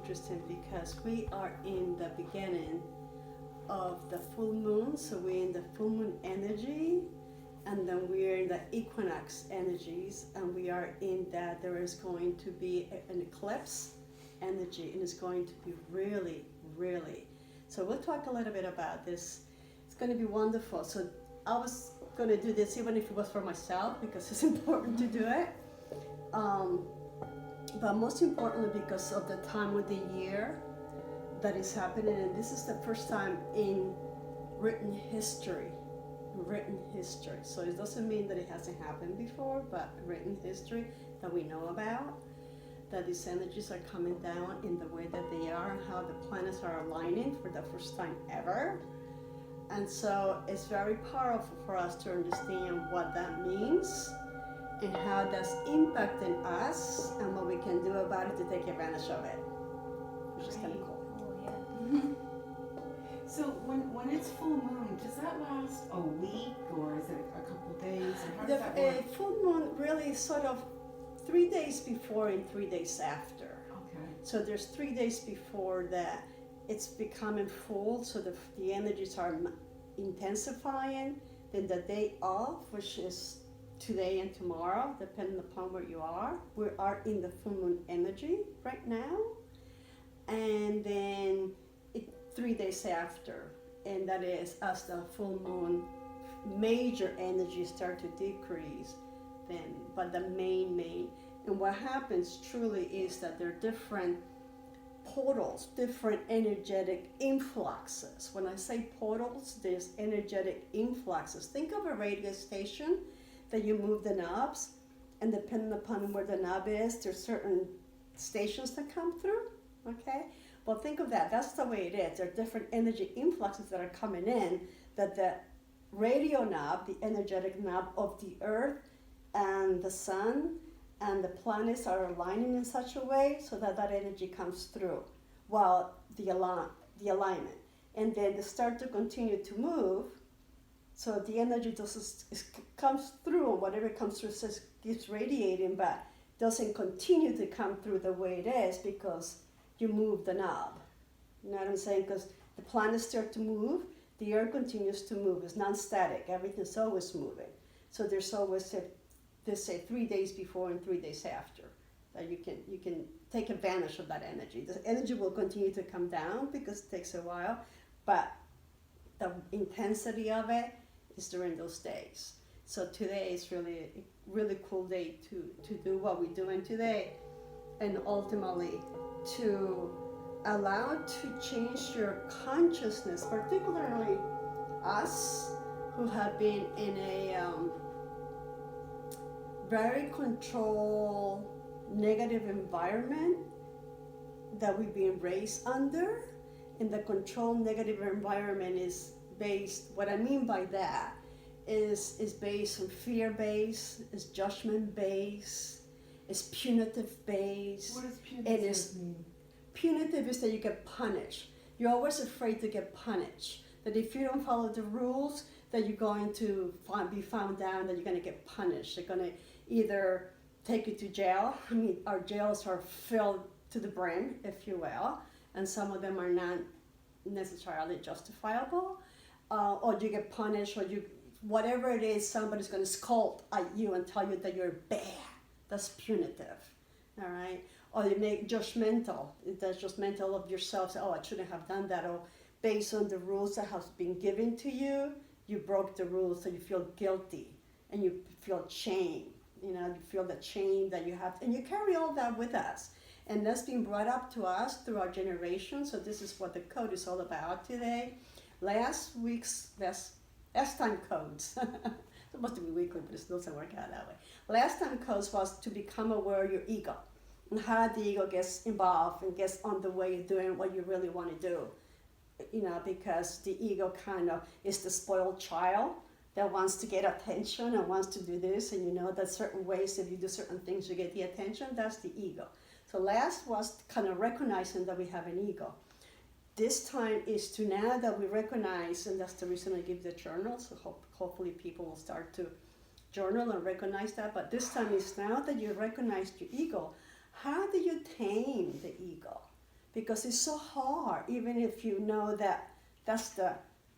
interesting because we are in the beginning of the full moon, so we're in the full moon energy, and then we're in the equinox energies, and we are in that there is going to be an eclipse energy, and it's going to be really, really. So we'll talk a little bit about this. It's going to be wonderful. So I was going to do this even if it was for myself because it's important to do it. But most importantly because of the time of the year that is happening, and this is the first time in written history. So it doesn't mean that it hasn't happened before, but written history that we know about, that these energies are coming down in the way that they are and how the planets are aligning for the first time ever. And so it's very powerful for us to understand what that means and how that's impacting us and what we can do about it to take advantage of it, which is kind of cool. Oh, yeah. So when it's full moon, does that last a week or is it a couple days? Or how does that work? Full moon really sort of 3 days before and 3 days after. Okay. So there's 3 days before that it's becoming full, so the energies are intensifying. Then the day off, which is today and tomorrow, depending upon where you are. We are in the full moon energy right now. And then 3 days after, and that is as the full moon major energies start to decrease, then, but the main, and what happens truly is that there are different portals, different energetic influxes. When I say portals, there's energetic influxes. Think of a radio station that you move the knobs, and depending upon where the knob is, there's certain stations that come through, okay? Well, think of that. That's the way it is. There are different energy influxes that are coming in, that the radio knob, the energetic knob of the earth and the sun and the planets are aligning in such a way so that that energy comes through while the alignment. And then they start to continue to move, so the energy just comes through, and whatever comes through keeps radiating, but doesn't continue to come through the way it is because you move the knob. You know what I'm saying? Because the planets start to move, the earth continues to move. It's non-static. Everything's always moving. So there's always, they say 3 days before and 3 days after, that you can take advantage of that energy. The energy will continue to come down because it takes a while, but the intensity of it is during those days. So today is really a really cool day to do what we're doing today, and ultimately to allow to change your consciousness, particularly us who have been in a very controlled, negative environment that we've been raised under. And the controlled negative environment is based, what I mean by that is based on fear-based, is judgment-based, is punitive-based. What does punitive mean? Punitive is that you get punished. You're always afraid to get punished. That if you don't follow the rules, that you're going to be found out, that you're going to get punished. They're going to either take you to jail. I mean, our jails are filled to the brim, if you will, and some of them are not necessarily justifiable. Or you get punished, or whatever it is, somebody's going to scold at you and tell you that you're bad. That's punitive, all right? Or you make judgmental. That's judgmental of yourself. Say, oh, I shouldn't have done that. Or based on the rules that have been given to you, you broke the rules, so you feel guilty and you feel shame. You know, you feel the shame that you have, and you carry all that with us. And that's been brought up to us through our generation. So this is what the code is all about today. Last week's last time codes. It's supposed to be weekly, but it doesn't work out that way. Last time codes was to become aware of your ego and how the ego gets involved and gets on the way of doing what you really want to do. You know, because the ego kind of is the spoiled child that wants to get attention and wants to do this, and you know that certain ways, if you do certain things, you get the attention. That's the ego. So last was kind of recognizing that we have an ego. This time is to, now that we recognize, and that's the reason I give the journal, so hopefully people will start to journal and recognize that, but this time is now that you recognize your ego, how do you tame the ego? because it's so hard, even if you know that that's the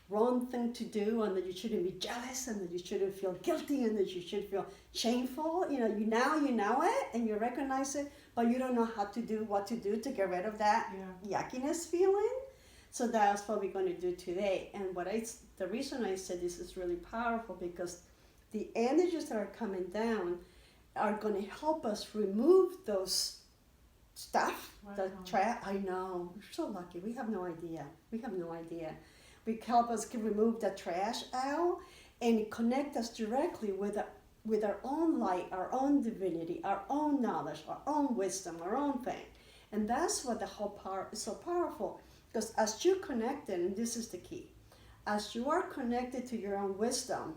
wrong thing to do and that you shouldn't be jealous and that you shouldn't feel guilty and that you should feel shameful. You know it and you recognize it, but you don't know what to do to get rid of that yuckiness feeling. So that's what we're going to do today. And the reason I said this is really powerful, because the energies that are coming down are going to help us remove those stuff. I know, we're so lucky. We have no idea. We help us remove the trash out and connect us directly with our own light, our own divinity, our own knowledge, our own wisdom, our own thing. And that's what the whole power is so powerful. Because as you're connected, and this is the key, as you are connected to your own wisdom,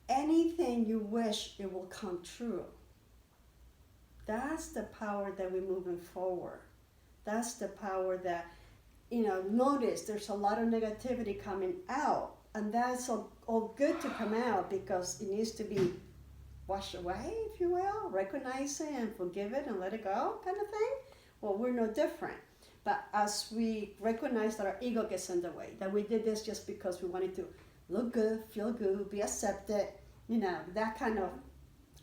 anything you wish, it will come true. That's the power that we're moving forward. That's the power that, notice there's a lot of negativity coming out. And that's all good to come out, because it needs to be washed away, if you will, recognize it and forgive it and let it go kind of thing. Well, we're no different. But as we recognize that our ego gets in the way, that we did this just because we wanted to look good, feel good, be accepted, that kind of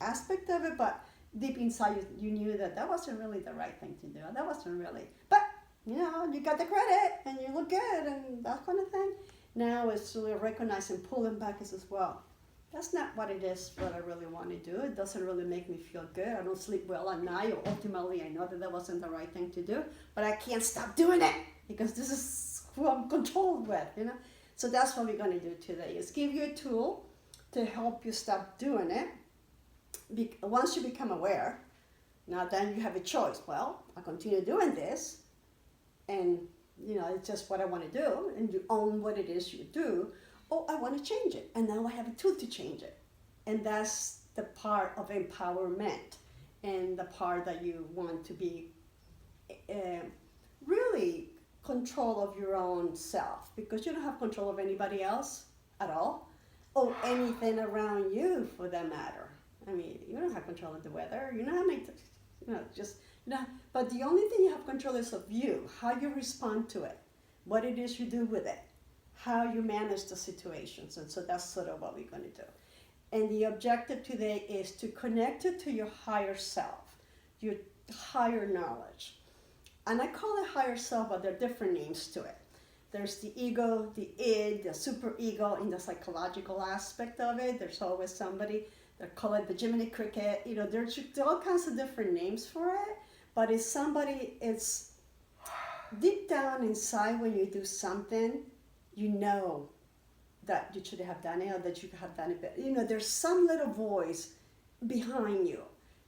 aspect of it, but deep inside you knew that wasn't really the right thing to do. That wasn't really, but you got the credit and you look good and that kind of thing. Now it's really recognizing, pulling back as well. That's not what it is, what I really want to do. It doesn't really make me feel good. I don't sleep well at night, or ultimately I know that wasn't the right thing to do, but I can't stop doing it because this is who I'm controlled with, So that's what we're going to do today, is give you a tool to help you stop doing it. Once you become aware, now then you have a choice. Well, I continue doing this, and it's just what I want to do, and you own what it is you do. Oh, I want to change it, and now I have a tool to change it. And that's the part of empowerment, and the part that you want to be really control of your own self, because you don't have control of anybody else at all, or anything around you for that matter. I mean, you don't have control of the weather. You know how many, but the only thing you have control is of you, how you respond to it, what it is you do with it, how you manage the situations. And so that's sort of what we're going to do. And the objective today is to connect it to your higher self, your higher knowledge. And I call it higher self, but there are different names to it. There's the ego, the id, the super ego in the psychological aspect of it. There's always somebody, they call it the Jiminy Cricket. There's all kinds of different names for it. But it's somebody, it's deep down inside when you do something, you know that you should have done it, or that you could have done it better. There's some little voice behind you.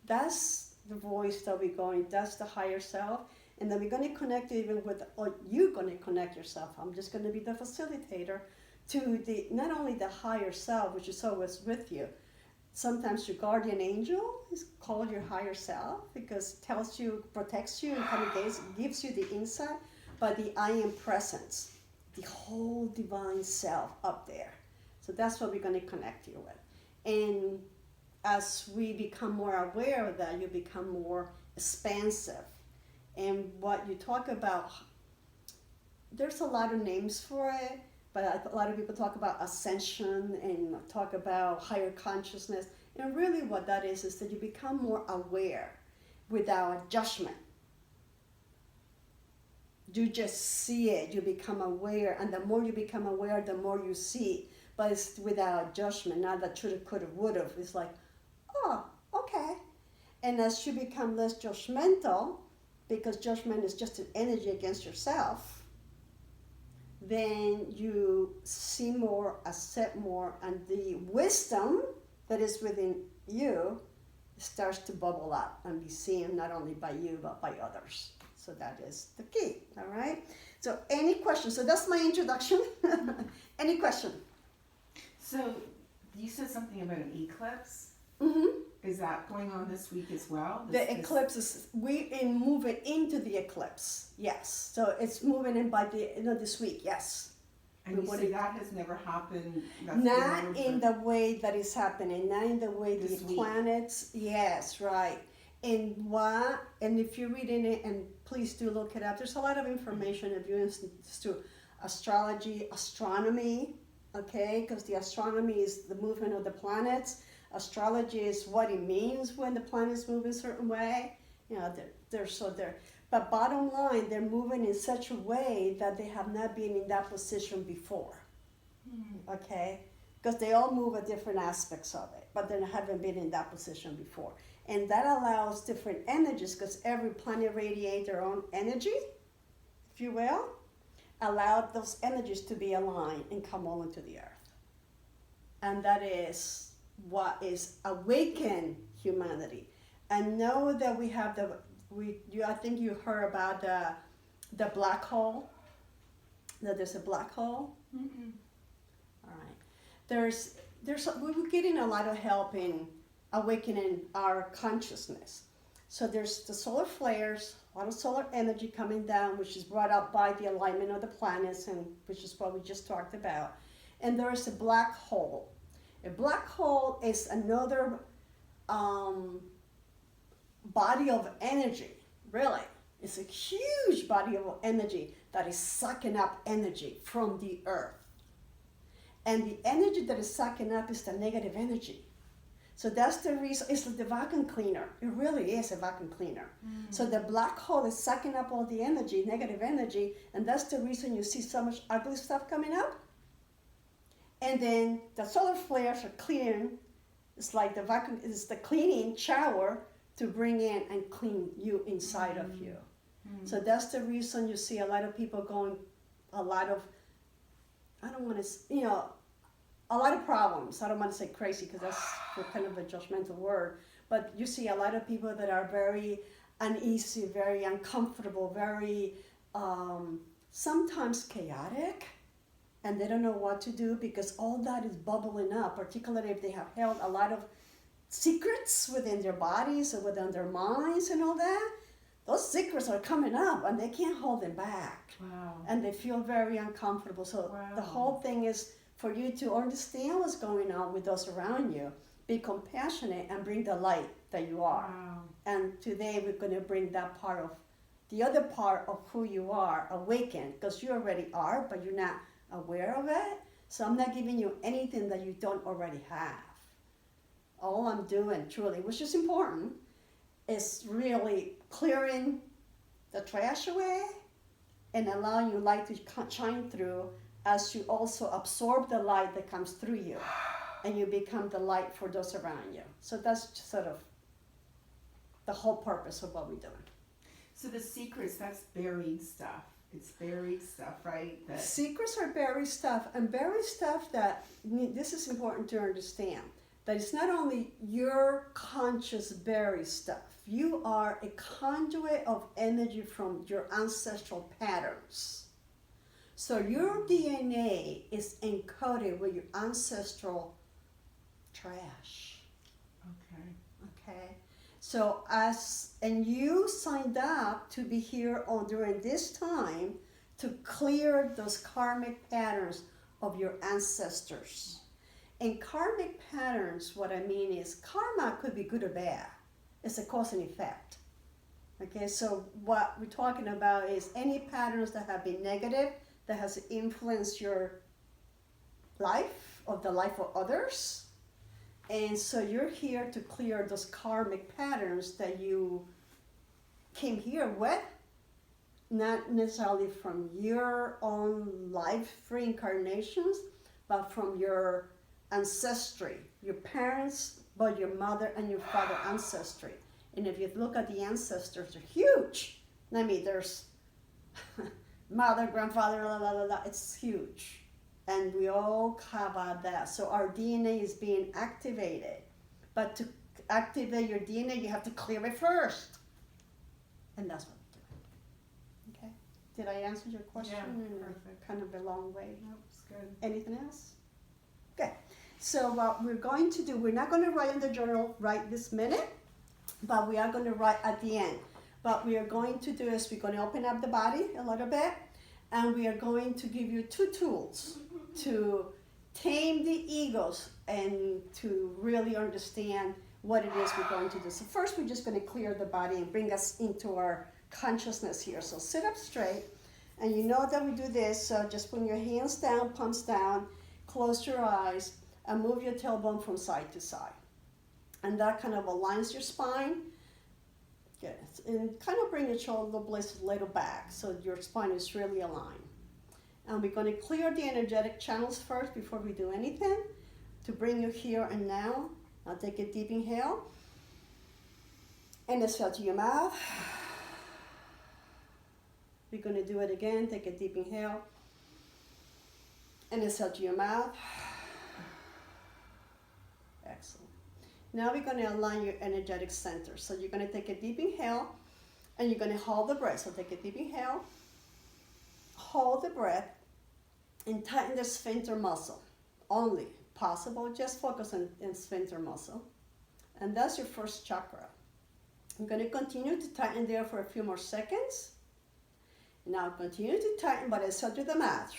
That's the voice that we're going, that's the higher self. And then we're going to connect even with, or you're going to connect yourself. I'm just going to be the facilitator to not only the higher self, which is always with you. Sometimes your guardian angel is called your higher self, because it tells you, protects you, and kind of gives you the insight. But the I am presence, the whole divine self up there. So that's what we're going to connect you with. And as we become more aware of that, you become more expansive. And what you talk about, there's a lot of names for it, but a lot of people talk about ascension and talk about higher consciousness. And really what that is that you become more aware without judgment. You just see it, you become aware, and the more you become aware, the more you see. But it's without judgment, not that shoulda, coulda, woulda. It's like, oh, okay. And as you become less judgmental, because judgment is just an energy against yourself, then you see more, accept more, and the wisdom that is within you starts to bubble up and be seen not only by you, but by others. So that is the key, all right? So any questions? So that's my introduction. Any question? So you said something about an eclipse. Mm-hmm. Is that going on this week as well? The eclipse is, moving into the eclipse, yes. So it's moving in by this week, yes. And you say that has never happened? Not in the way that is happening, not in the way the planets, yes, right. And if you're reading it, and please do look it up, there's a lot of information if you're into astrology, astronomy, okay, because the astronomy is the movement of the planets. Astrology is what it means when the planets move in a certain way. You know, but bottom line, they're moving in such a way that they have not been in that position before, okay? Because they all move at different aspects of it, but they haven't been in that position before. And that allows different energies, because every planet radiates their own energy, if you will, allow those energies to be aligned and come all into the earth. And that is what is awaken humanity. And know that we have I think you heard about the black hole, that there's a black hole. Mm-mm. All right. We're getting a lot of help in awakening our consciousness. So there's the solar flares, a lot of solar energy coming down, which is brought up by the alignment of the planets, and which is what we just talked about. And there is a black hole. A black hole is another body of energy, really. It's a huge body of energy that is sucking up energy from the earth. And the energy that is sucking up is the negative energy. So that's the reason, it's like the vacuum cleaner. It really is a vacuum cleaner. So the black hole is sucking up all the energy, negative energy, and that's the reason you see so much ugly stuff coming up. And then the solar flares are clearing. It's like the vacuum, it's the cleaning shower to bring in and clean you inside of you. So that's the reason you see a lot of people going, a lot of problems. I don't want to say crazy because that's kind of a judgmental word, but you see a lot of people that are very uneasy, very uncomfortable, very sometimes chaotic, and they don't know what to do because all that is bubbling up, particularly if they have held a lot of secrets within their bodies or within their minds and all that. Those secrets are coming up and they can't hold them back. Wow. And they feel very uncomfortable. So the whole thing is for you to understand what's going on with those around you, be compassionate, and bring the light that you are. Wow. And today we're going to bring that part of, the other part of who you are, awaken, because you already are, but you're not aware of it. So I'm not giving you anything that you don't already have. All I'm doing, truly, which is important, is really clearing the trash away and allowing your light to shine through as you also absorb the light that comes through you and you become the light for those around you. So that's just sort of the whole purpose of what we're doing. So the secrets, that's buried stuff. It's buried stuff, right? Secrets are buried stuff, and buried stuff that, this is important to understand, that it's not only your conscious buried stuff. You are a conduit of energy from your ancestral patterns. So your DNA is encoded with your ancestral trash. Okay. So and you signed up to be here during this time to clear those karmic patterns of your ancestors. And karmic patterns, what I mean is, karma could be good or bad. It's a cause and effect. Okay, so what we're talking about is any patterns that have been negative, that has influenced your life or the life of others. And so you're here to clear those karmic patterns that you came here with, not necessarily from your own life reincarnations, but from your ancestry, your parents, but your mother and your father ancestry. And if you look at the ancestors, they're huge. I mean, there's mother, grandfather, it's huge. And we all have that. So our DNA is being activated. But to activate your DNA, you have to clear it first. And that's what we're doing. Okay? Did I answer your question? Yeah, perfect. Kind of a long way. Nope, it's good. Anything else? Okay. So what we're going to do, we're not going to write in the journal right this minute, but we are going to write at the end. What we are going to do is we're going to open up the body a little bit, and we are going to give you 2 tools to tame the egos and to really understand what it is we're going to do. So first we're just going to clear the body and bring us into our consciousness here. So sit up straight, and you know that we do this, so just bring your hands down, palms down, close your eyes, and move your tailbone from side to side. And that kind of aligns your spine. Good. And kind of bring your shoulder blades a little back so your spine is really aligned. And we're going to clear the energetic channels first before we do anything to bring you here and now. Now take a deep inhale. And exhale to your mouth. We're going to do it again. Take a deep inhale. And exhale to your mouth. Excellent. Now we're going to align your energetic center. So you're going to take a deep inhale and you're going to hold the breath. So take a deep inhale, hold the breath, and tighten the sphincter muscle. Only possible, just focus on sphincter muscle. And that's your first chakra. I'm going to continue to tighten there for a few more seconds. Now continue to tighten, but exhale to the mouth.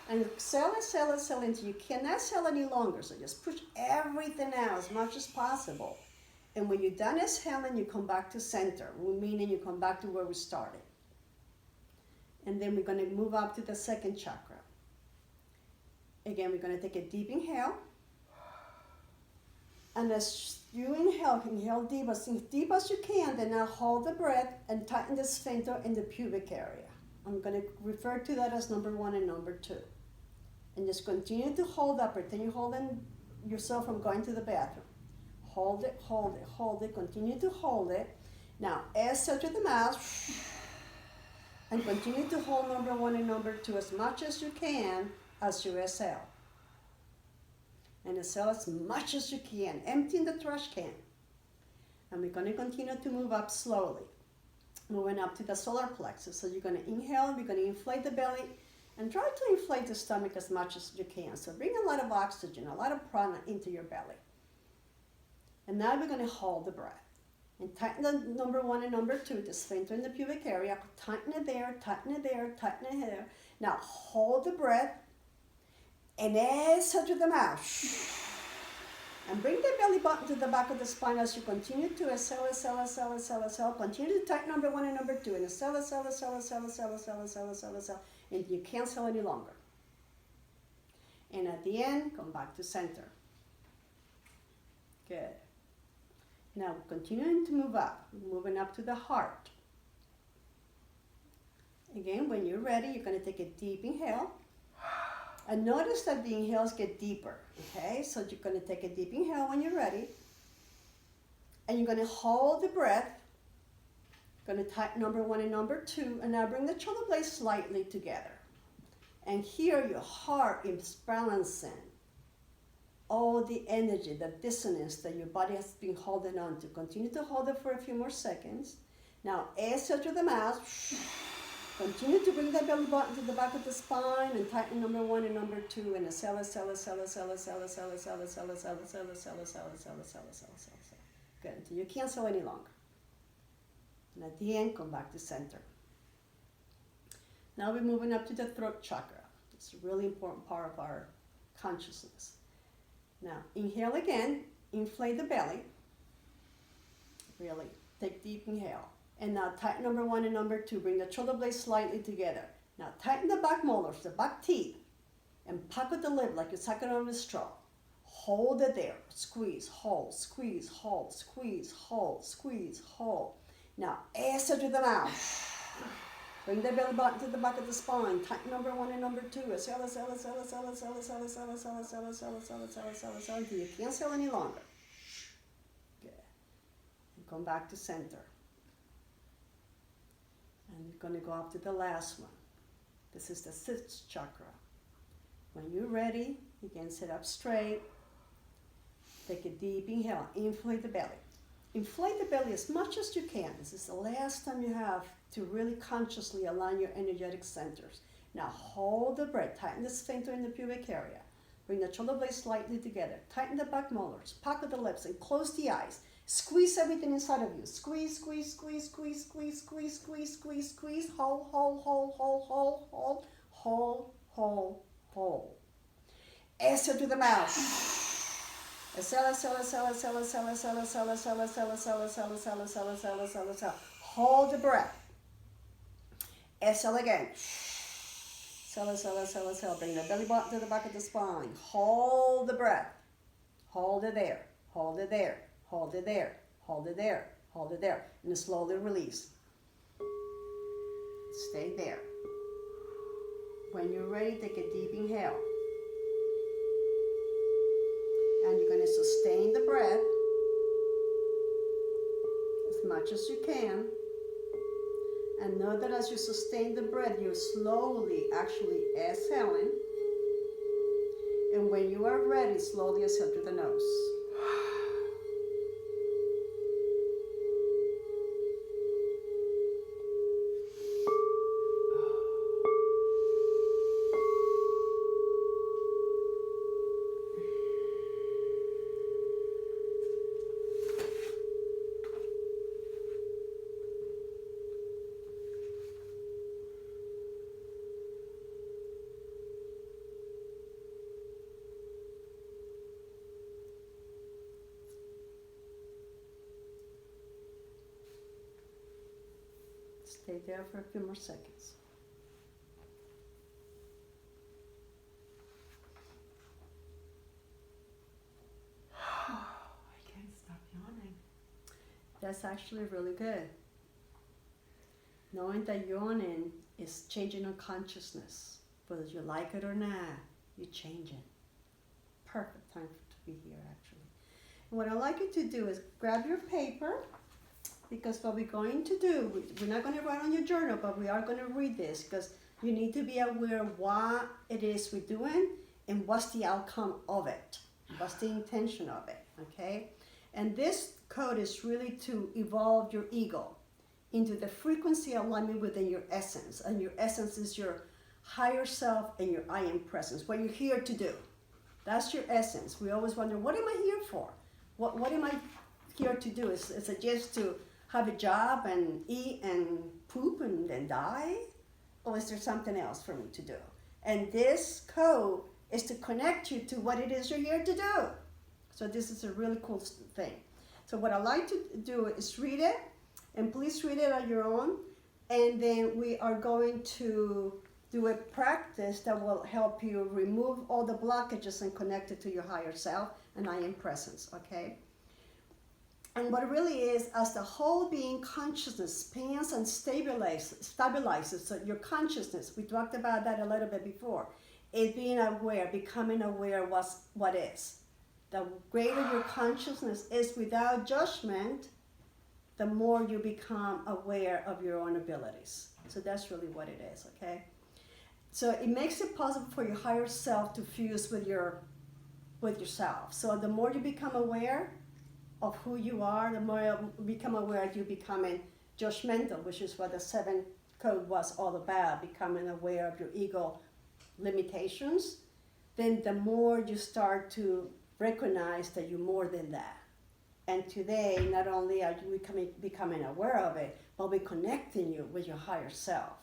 And exhale, exhale, exhale until you cannot exhale any longer. So just push everything out as much as possible. And when you're done exhaling, you come back to center, meaning you come back to where we started. And then we're going to move up to the second chakra. Again, we're going to take a deep inhale. And as you inhale deep as you can, then now hold the breath and tighten the sphincter in the pubic area. I'm going to refer to that as number 1 and number 2. And just continue to hold that. Pretend you're holding yourself from going to the bathroom. Hold it, hold it, hold it. Continue to hold it. Now, exhale to the mouth. And continue to hold number 1 and number 2 as much as you can as you exhale. And exhale as much as you can. Emptying the trash can. And we're going to continue to move up slowly. Moving up to the solar plexus. So you're going to inhale, we're going to inflate the belly, and try to inflate the stomach as much as you can. So bring a lot of oxygen, a lot of prana into your belly. And now we're going to hold the breath. And tighten the number 1 and number 2, the sphincter in the pubic area. Tighten it there, tighten it there, tighten it there. Now hold the breath and exhale to the mouth. And bring the belly button to the back of the spine as you continue to exhale, exhale, exhale, exhale, exhale. Continue to tighten number 1 and number 2. And exhale, exhale, exhale, exhale, exhale, exhale, exhale, exhale, exhale. And you can't exhale any longer. And at the end, come back to center. Good. Now, continuing to move up, moving up to the heart. Again, when you're ready, you're going to take a deep inhale. And notice that the inhales get deeper, okay? So you're going to take a deep inhale when you're ready. And you're going to hold the breath. Going to tighten number 1 and number 2. And now bring the shoulder blades slightly together. And here your heart is balancing all the energy, the dissonance that your body has been holding on to. Continue to hold it for a few more seconds. Now exhale to the mouth. Continue to bring the belly button to the back of the spine and tighten number 1 and number 2. And exhale, exhale, exhale, exhale, exhale, exhale, exhale, exhale, exhale, exhale, exhale, exhale, exhale, exhale, exhale. Good, until you can't exhale any longer. And at the end, come back to center. Now we're moving up to the throat chakra. It's a really important part of our consciousness. Now, inhale again, inflate the belly. Really, take deep inhale. And now tighten number 1 and number 2. Bring the shoulder blades slightly together. Now tighten the back molars, the back teeth, and pocket the lip like you're sucking on a straw. Hold it there. Squeeze, hold, squeeze, hold, squeeze, hold, squeeze, hold. Now exhale to the mouth. Bring the belly button to the back of the spine. Tighten number 1 and number 2. Exhale, exhale, exhale, exhale, exhale, exhale, exhale, exhale, exhale, exhale, exhale, exhale, exhale, exhale, until you can't exhale any longer. Good. And come back to center. And you're going to go up to the last one. This is the 6th chakra. When you're ready, you can sit up straight. Take a deep inhale. Inflate the belly. Inflate the belly as much as you can. This is the last time you have to really consciously align your energetic centers. Now hold the breath. Tighten the sphincter in the pubic area. Bring the shoulder blades slightly together. Tighten the back molars. Pocket the lips and close the eyes. Squeeze everything inside of you. Squeeze, squeeze, squeeze, squeeze, squeeze, squeeze, squeeze, squeeze, squeeze. Hold, hold, hold, hold, hold, hold, hold, hold, hold. Exhale to the mouth. Exhale, exhale, exhale, exhale, exhale, exhale, exhale, exhale, exhale, exhale, exhale, exhale, exhale, exhale, exhale, exhale. Hold the breath. Exhale again. Exhale, exhale, exhale, exhale. Bring the belly button to the back of the spine. Hold the breath. Hold it there. Hold it there. Hold it there. Hold it there. Hold it there. And slowly release. Stay there. When you're ready, take a deep inhale. And you're going to sustain the breath as much as you can. And know that as you sustain the breath, you're slowly actually exhaling. And when you are ready, slowly exhale through the nose. Stay there for a few more seconds. I can't stop yawning. That's actually really good. Knowing that yawning is changing our consciousness. Whether you like it or not, you're changing. Perfect time to be here, actually. And what I'd like you to do is grab your paper, because what we're going to do, we're not going to write on your journal, but we are going to read this, because you need to be aware of what it is we're doing and what's the outcome of it. What's the intention of it, okay? And this code is really to evolve your ego into the frequency alignment within your essence. And your essence is your higher self and your I am presence, what you're here to do. That's your essence. We always wonder, what am I here for? What am I here to do? Is it just to have a job and eat and poop and then die? Or is there something else for me to do? And this code is to connect you to what it is you're here to do. So this is a really cool thing. So what I like to do is read it, and please read it on your own. And then we are going to do a practice that will help you remove all the blockages and connect it to your higher self and I am presence, okay? And what it really is, as the whole being consciousness spans and stabilizes so your consciousness, we talked about that a little bit before, is being aware, becoming aware of what is. The greater your consciousness is without judgment, the more you become aware of your own abilities. So that's really what it is, okay? So it makes it possible for your higher self to fuse with yourself. So the more you become aware of who you are, the more you become aware you becoming judgmental, which is what the 7 code was all about, becoming aware of your ego limitations. Then the more you start to recognize that you're more than that. And today, not only are you becoming aware of it, but we're connecting you with your higher self.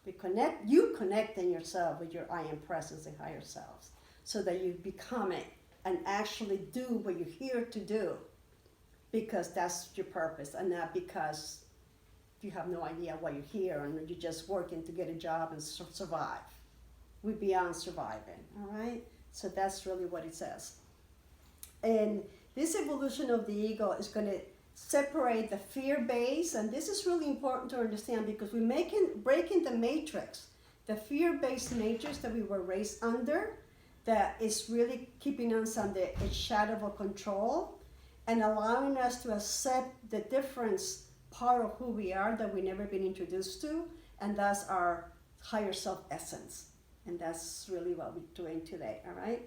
You connecting yourself with your I am presence and higher selves, so that you become it and actually do what you're here to do, because that's your purpose, and not because you have no idea why you're here and you're just working to get a job and survive. We're beyond surviving, all right? So that's really what it says. And this evolution of the ego is going to separate the fear base, and this is really important to understand, because we're breaking the matrix, the fear-based matrix that we were raised under, that is really keeping us under a shadow of control and allowing us to accept the difference part of who we are that we've never been introduced to, and that's our higher self essence. And that's really what we're doing today, all right?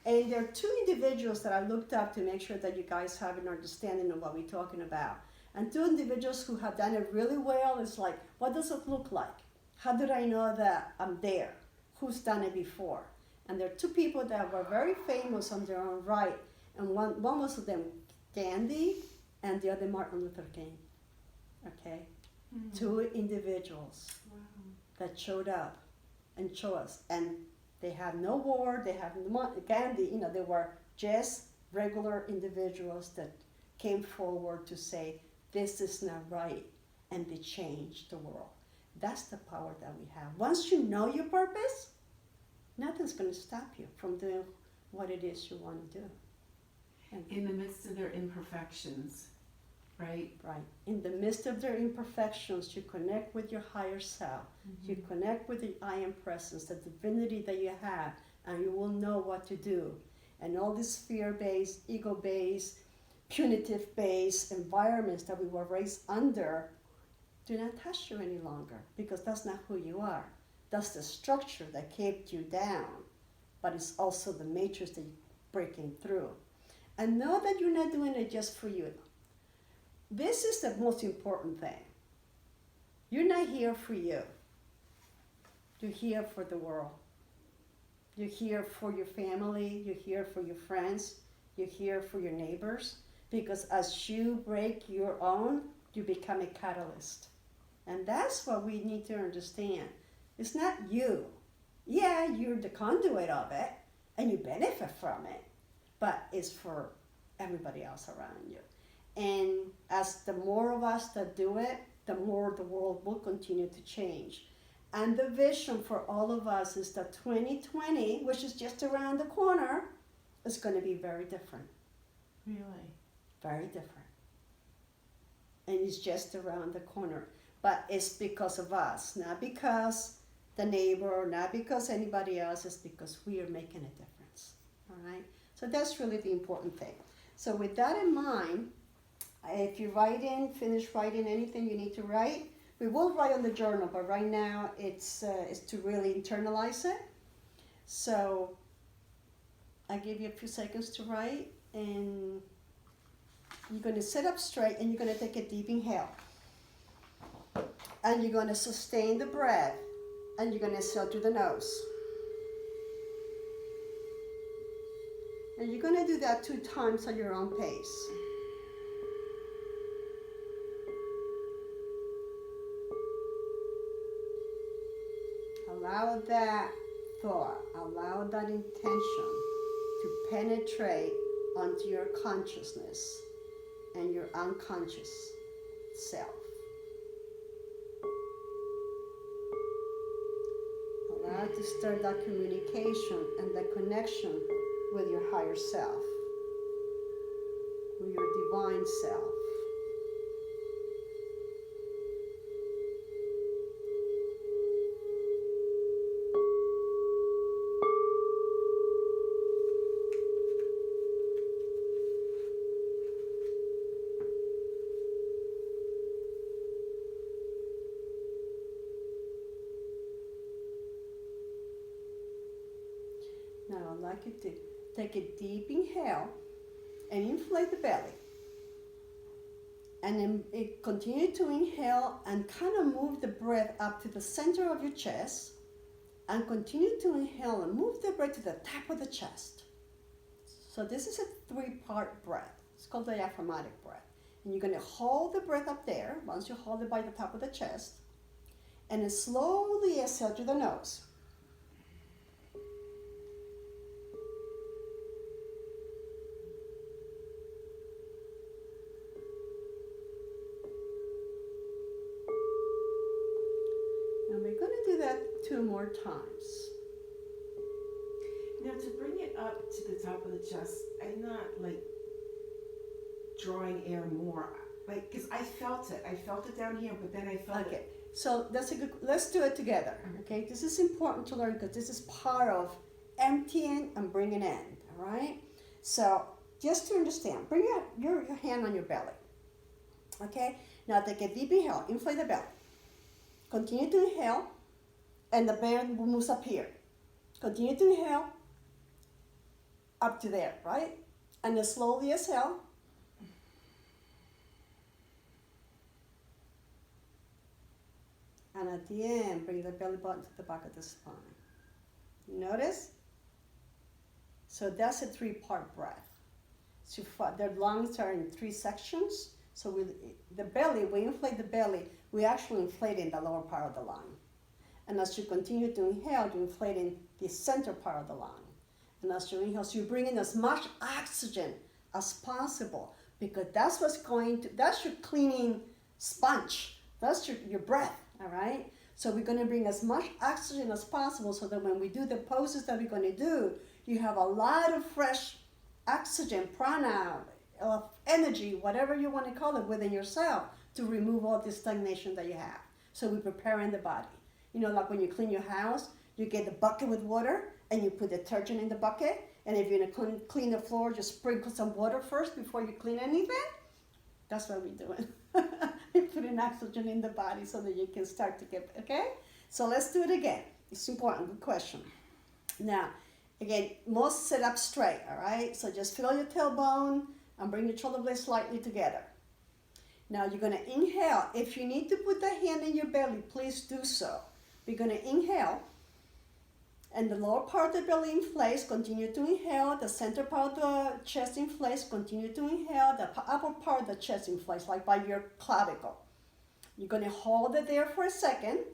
And there are 2 individuals that I looked up to make sure that you guys have an understanding of what we're talking about. And 2 individuals who have done it really well. It's like, what does it look like? How did I know that I'm there? Who's done it before? And there are 2 people that were very famous on their own right. And one was of them Gandhi, and the other Martin Luther King. Okay? Mm-hmm. 2 individuals that showed up and showed us. And they had no war, they had no Gandhi, they were just regular individuals that came forward to say, this is not right, and they changed the world. That's the power that we have. Once you know your purpose, nothing's going to stop you from doing what it is you want to do. And In the midst of their imperfections, right? right. In the midst of their imperfections, you connect with your higher self. Mm-hmm. You connect with the I am presence, the divinity that you have, and you will know what to do. And all these fear-based, ego-based, punitive-based environments that we were raised under do not touch you any longer, because that's not who you are. That's the structure that kept you down, but it's also the matrix that you're breaking through. And know that you're not doing it just for you. This is the most important thing. You're not here for you. You're here for the world. You're here for your family. You're here for your friends. You're here for your neighbors. Because as you break your own, you become a catalyst. And that's what we need to understand. It's not you. Yeah, you're the conduit of it, and you benefit from it, but it's for everybody else around you. And as the more of us that do it, the more the world will continue to change. And the vision for all of us is that 2020, which is just around the corner, is going to be very different. Really? Very different. And it's just around the corner. But it's because of us, not because the neighbor, not because anybody else, it's because we are making a difference. All right? So that's really the important thing. So with that in mind, if you finish writing anything you need to write, we will write on the journal, but right now it's to really internalize it. So I give you a few seconds to write, and you're going to sit up straight, and you're going to take a deep inhale. And you're going to sustain the breath, and you're going to exhale through the nose. And you're going to do that 2 times at your own pace. Allow that thought, allow that intention to penetrate onto your consciousness and your unconscious self. Allow it to start that communication and that connection with your higher self, with your divine self. Now I'd like you to take a deep inhale and inflate the belly. And then continue to inhale and kind of move the breath up to the center of your chest. And continue to inhale and move the breath to the top of the chest. So this is a 3-part breath. It's called the diaphragmatic breath. And you're going to hold the breath up there, once you hold it by the top of the chest. And then slowly exhale through the nose. And we're going to do that 2 more times. Now, to bring it up to the top of the chest, I'm not like drawing air more, like, because I felt it down here, but then I felt Okay, it. so that's a good, let's do it together, okay? This is important to learn because this is part of emptying and bringing in, all right? So just to understand, bring your hand on your belly, okay? Now take a deep inhale, inflate the belly. Continue to inhale, and the belly moves up here. Continue to inhale, up to there, right? And then slowly exhale. And at the end, bring the belly button to the back of the spine. Notice? So that's a 3-part breath. So the lungs are in 3 sections. So with the belly, we inflate the belly, we actually inflate in the lower part of the lung. And as you continue to inhale, you're inflating the center part of the lung. And as you inhale, so you bring in as much oxygen as possible, because that's that's your cleaning sponge. That's your breath, all right? So we're gonna bring as much oxygen as possible so that when we do the poses that we're gonna do, you have a lot of fresh oxygen, prana, energy, whatever you want to call it, within yourself to remove all this stagnation that you have. So we're preparing the body. You know, like when you clean your house, you get the bucket with water and you put detergent in the bucket. And if you're gonna clean the floor, just sprinkle some water first before you clean anything. That's what we're doing. You're putting oxygen in the body so that you can start to get, okay? So let's do it again. It's important, good question. Now, again, most sit up straight, all right? So just feel your tailbone and bring your shoulder blades slightly together. Now you're gonna inhale. If you need to put the hand in your belly, please do so. We're gonna inhale, and the lower part of the belly inflates, continue to inhale. The center part of the chest inflates, continue to inhale. The upper part of the chest inflates, like by your clavicle. You're gonna hold it there for a second,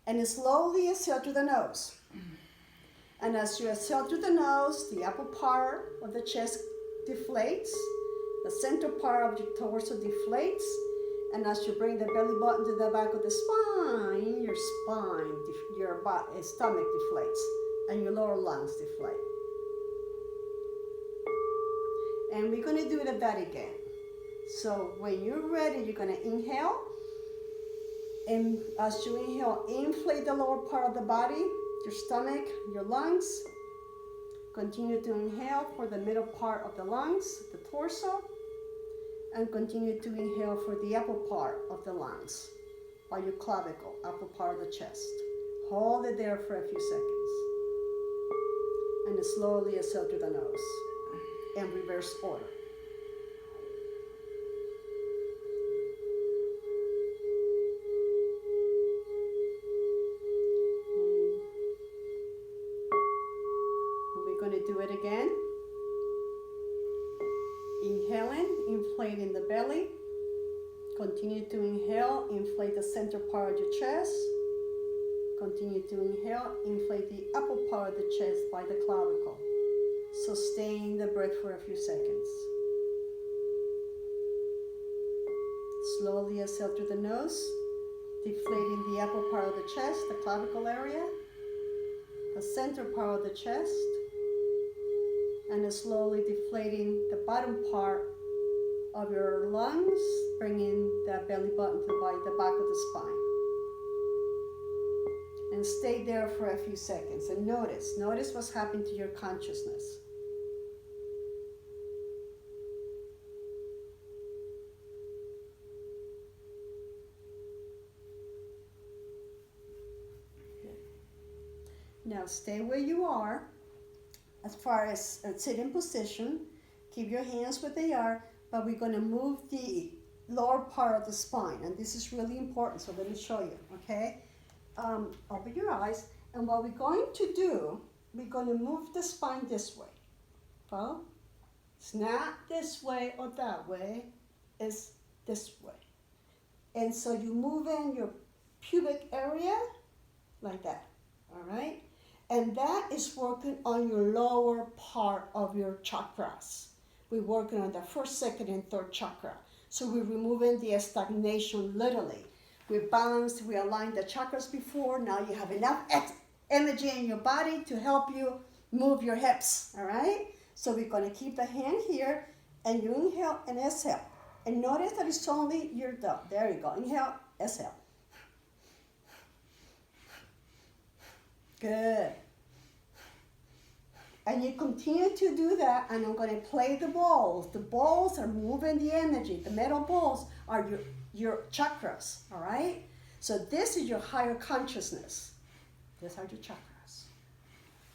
and slowly exhale through the nose. And as you exhale through the nose, the upper part of the chest deflates, the center part of your torso deflates, and as you bring the belly button to the back of the spine, your stomach deflates, and your lower lungs deflate. And we're gonna do that again. So when you're ready, you're gonna inhale, and as you inhale, inflate the lower part of the body, your stomach, your lungs. Continue to inhale for the middle part of the lungs, the torso, and continue to inhale for the upper part of the lungs, by your clavicle, upper part of the chest. Hold it there for a few seconds. And slowly exhale through the nose, in reverse order. Do it again. Inhaling, inflating the belly. Continue to inhale, inflate the center part of your chest. Continue to inhale, inflate the upper part of the chest by the clavicle. Sustain the breath for a few seconds. Slowly exhale through the nose, deflating the upper part of the chest, the clavicle area, the center part of the chest, and slowly deflating the bottom part of your lungs, bringing the belly button to the back of the spine. And stay there for a few seconds and notice what's happening to your consciousness. Now stay where you are. As far as a sitting position, keep your hands where they are, but we're going to move the lower part of the spine, and this is really important, so let me show you, okay? Open your eyes, and what we're going to do, we're going to move the spine this way. Well, it's not this way or that way, it's this way. And so you move in your pubic area like that, all right? And that is working on your lower part of your chakras. We're working on the first, second, and third chakra. So we're removing the stagnation literally. We're balanced, we aligned the chakras before. Now you have enough energy in your body to help you move your hips, all right? So we're gonna keep the hand here, and you inhale and exhale. And notice that it's only your thumb. There you go, inhale, exhale. Good. And you continue to do that, and I'm going to play the balls. The balls are moving the energy. The metal balls are your chakras, all right? So this is your higher consciousness. These are your chakras.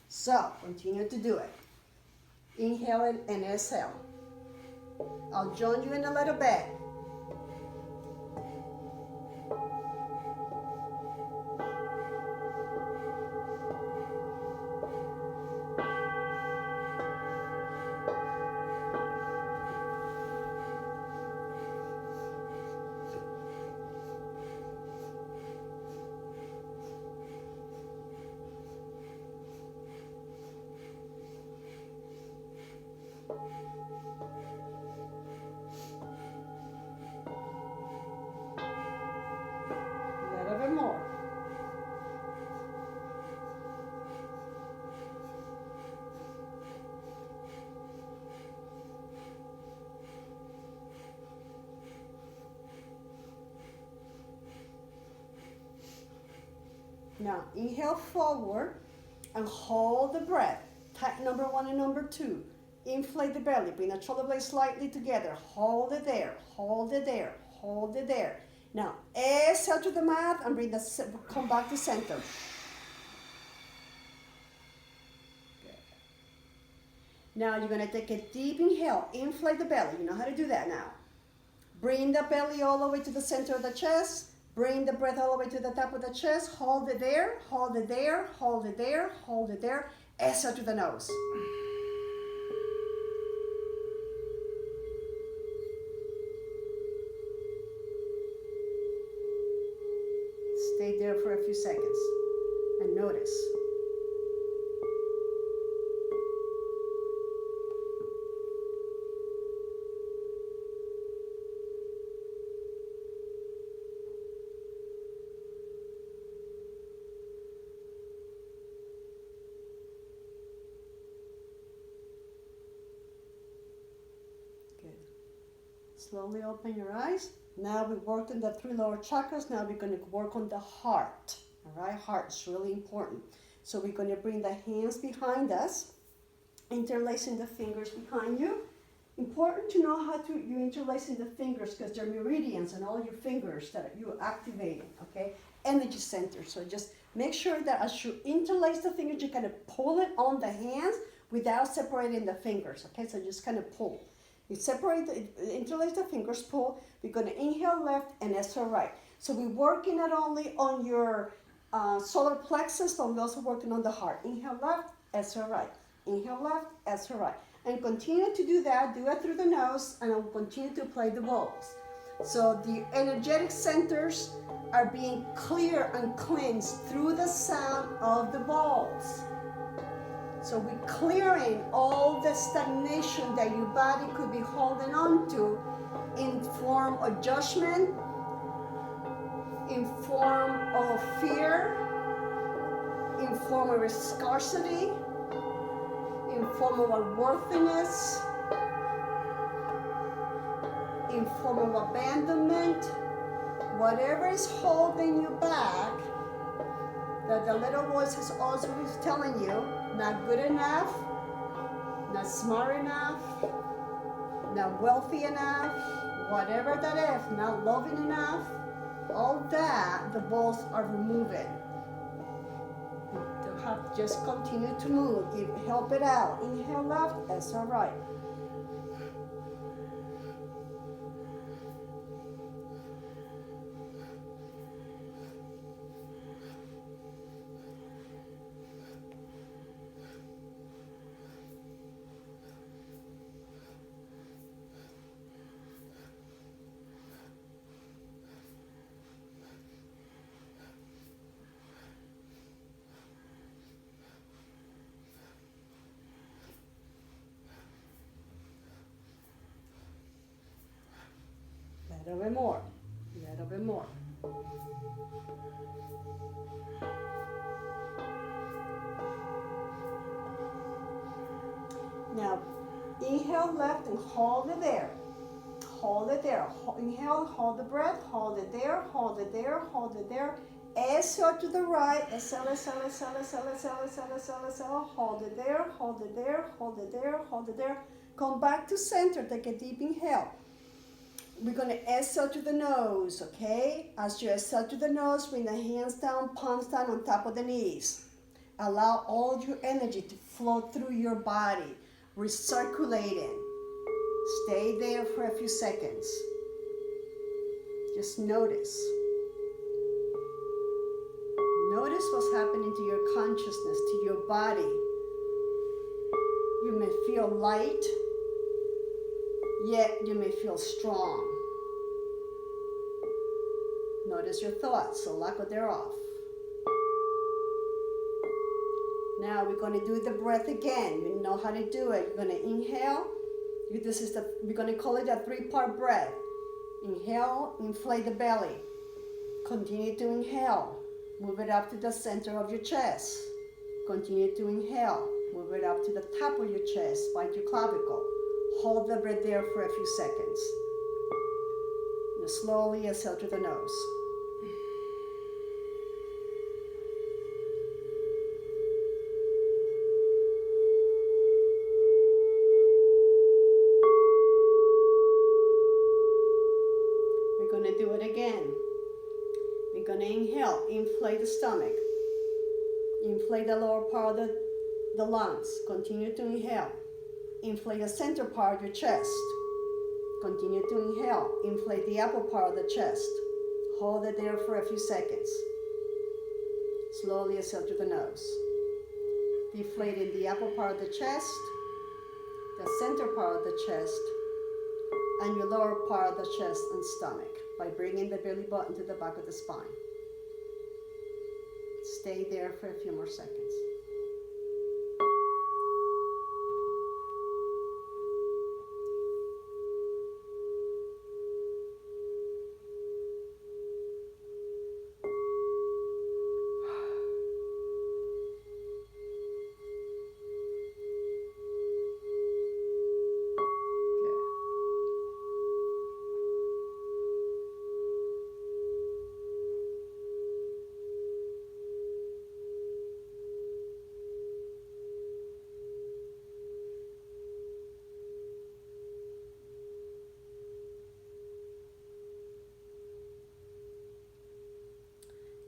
So continue to do it. Inhale and exhale. I'll join you in a little bit. A little bit more. Now, inhale forward and hold the breath. Tight number 1 and number 2. Inflate the belly. Bring the shoulder blades slightly together. Hold it there. Hold it there. Hold it there. Now, exhale to the mat and come back to center. Good. Now, you're going to take a deep inhale. Inflate the belly. You know how to do that now. Bring the belly all the way to the center of the chest. Bring the breath all the way to the top of the chest. Hold it there, hold it there, hold it there, hold it there. Exhale to the nose. Stay there for a few seconds and notice. Slowly open your eyes. Now we worked on the 3 lower chakras. Now we're going to work on the heart. All right, heart is really important. So we're going to bring the hands behind us, interlacing the fingers behind you. Important to know how you interlacing the fingers because they're meridians and all your fingers that you activating. Okay, energy centers. So just make sure that as you interlace the fingers, you kind of pull it on the hands without separating the fingers. Okay, so just kind of pull. You interlace the fingers, pull. We're going to inhale left and exhale right. So we're working not only on your solar plexus, but we're also working on the heart. Inhale left, exhale right. Inhale left, exhale right. And continue to do that. Do it through the nose, and I'll continue to play the bowls. So the energetic centers are being clear and cleansed through the sound of the bowls. So we're clearing all the stagnation that your body could be holding on to in form of judgment, in form of fear, in form of scarcity, in form of unworthiness, in form of abandonment, whatever is holding you back, that the little voice is always telling you, not good enough, not smart enough, not wealthy enough, whatever that is, not loving enough, all that the balls are removing. You have to just continue to move, help it out. Inhale left, exhale right. A little bit more, a little bit more. Now, inhale left and hold it there. Hold it there. Inhale, hold the breath, hold it there, hold it there, hold it there. Exhale to the right. Exhale, exhale, exhale, exhale, exhale, exhale, exhale, exhale. Hold it there, hold it there, hold it there, hold it there. Come back to center. Take a deep inhale. We're going to exhale to the nose, okay? As you exhale to the nose, bring the hands down, palms down on top of the knees. Allow all your energy to flow through your body, recirculating. Stay there for a few seconds. Just notice. Notice what's happening to your consciousness, to your body. You may feel light, yet you may feel strong. Notice your thoughts, so lack of they're off. Now we're going to do the breath again. You know how to do it. You're going to inhale We're going to call it a 3-part breath. Inhale, inflate the belly. Continue to inhale. Move it up to the center of your chest. Continue to inhale. Move it up to the top of your chest, by your clavicle. Hold the breath there for a few seconds. And slowly exhale through the nose. We're going to do it again. We're going to inhale, inflate the stomach. Inflate the lower part of the lungs. Continue to inhale. Inflate the center part of your chest. Continue to inhale. Inflate the upper part of the chest. Hold it there for a few seconds. Slowly exhale through the nose. Deflating the upper part of the chest, the center part of the chest, and your lower part of the chest and stomach by bringing the belly button to the back of the spine. Stay there for a few more seconds.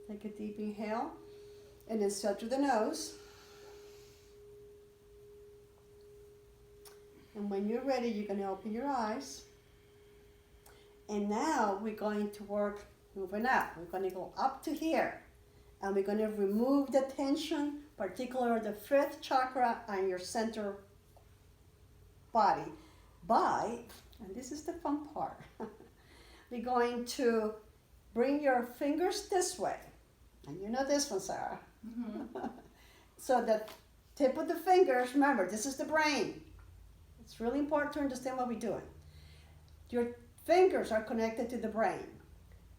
Take a deep inhale and exhale through the nose. And when you're ready, you're going to open your eyes. And now we're going to work moving up. We're going to go up to here. And we're going to remove the tension, particularly the 5th chakra and your center body by, and this is the fun part, we're going to bring your fingers this way. And you know this one, Sarah. Mm-hmm. So the tip of the fingers, remember, this is the brain. It's really important to understand what we're doing. Your fingers are connected to the brain.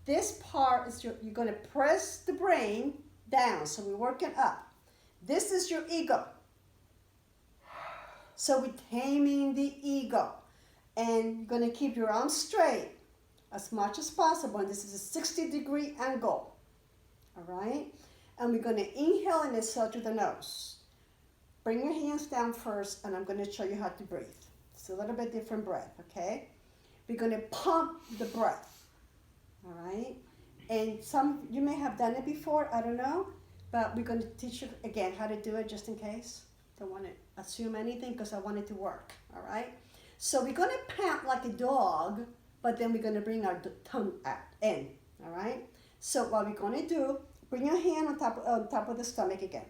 This part is you're going to press the brain down, so we're working up. This is your ego. So we're taming the ego. And you're going to keep your arms straight as much as possible. And this is a 60-degree angle. All right? And we're going to inhale and exhale through the nose. Bring your hands down first, and I'm going to show you how to breathe. It's a little bit different breath, okay? We're going to pump the breath. All right? And you may have done it before, I don't know, but we're going to teach you again how to do it just in case. Don't want to assume anything because I want it to work, all right? So we're going to pant like a dog, but then we're going to bring our tongue out, in, all right? So what we're going to do, bring your hand on top of the stomach again,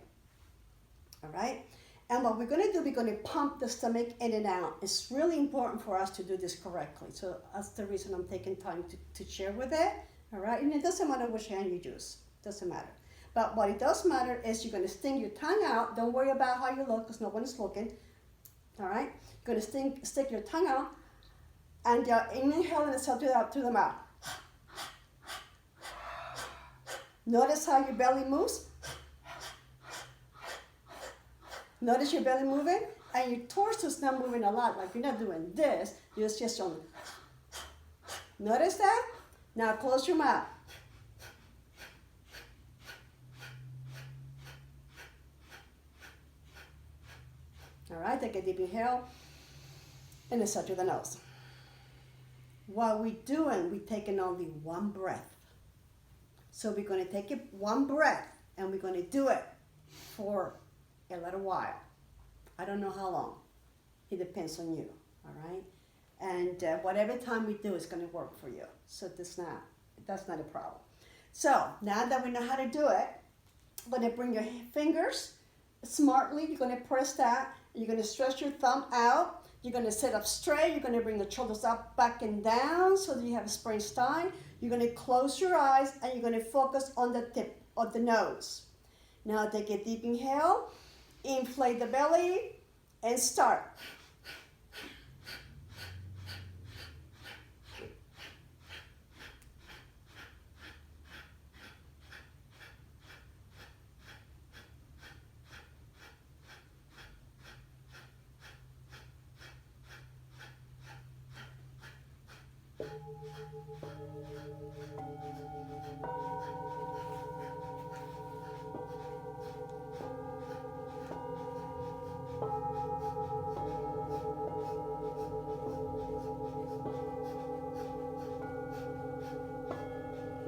all right? And what we're going to do, we're going to pump the stomach in and out. It's really important for us to do this correctly. So that's the reason I'm taking time to share with it, all right? And it doesn't matter which hand you use, doesn't matter. But what it does matter is you're going to sting your tongue out. Don't worry about how you look because no one is looking, all right? You're going to stick your tongue out and inhale and exhale through the mouth. Notice how your belly moves. Notice your belly moving, and your torso is not moving a lot. Like you're not doing this. You're just on. Notice that? Now close your mouth. All right, take a deep inhale, and exhale through the nose. What we're doing, we're taking only one breath. So we're going to take it one breath, and we're going to do it for a little while. I don't know how long. It depends on you, all right? And whatever time we do is going to work for you. So that's not a problem. So now that we know how to do it, I'm going to bring your fingers smartly. You're going to press that. You're going to stretch your thumb out. You're going to sit up straight. You're going to bring the shoulders up, back, and down so that you have a spring spine. You're going to close your eyes, and you're going to focus on the tip of the nose. Now take a deep inhale. Inflate the belly and start.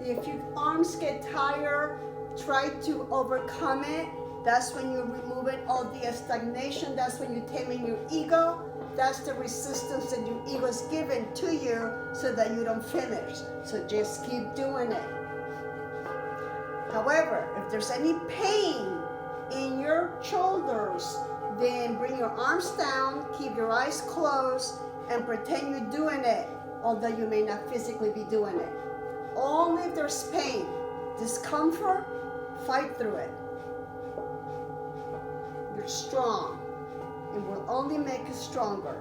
If your arms get tired, try to overcome it. That's when you're removing all the stagnation. That's when you're taming your ego. That's the resistance that your ego is giving to you so that you don't finish. So just keep doing it. However, if there's any pain in your shoulders, then bring your arms down, keep your eyes closed, and pretend you're doing it, although you may not physically be doing it. Only if there's pain, discomfort, fight through it. You're strong. It will only make you stronger.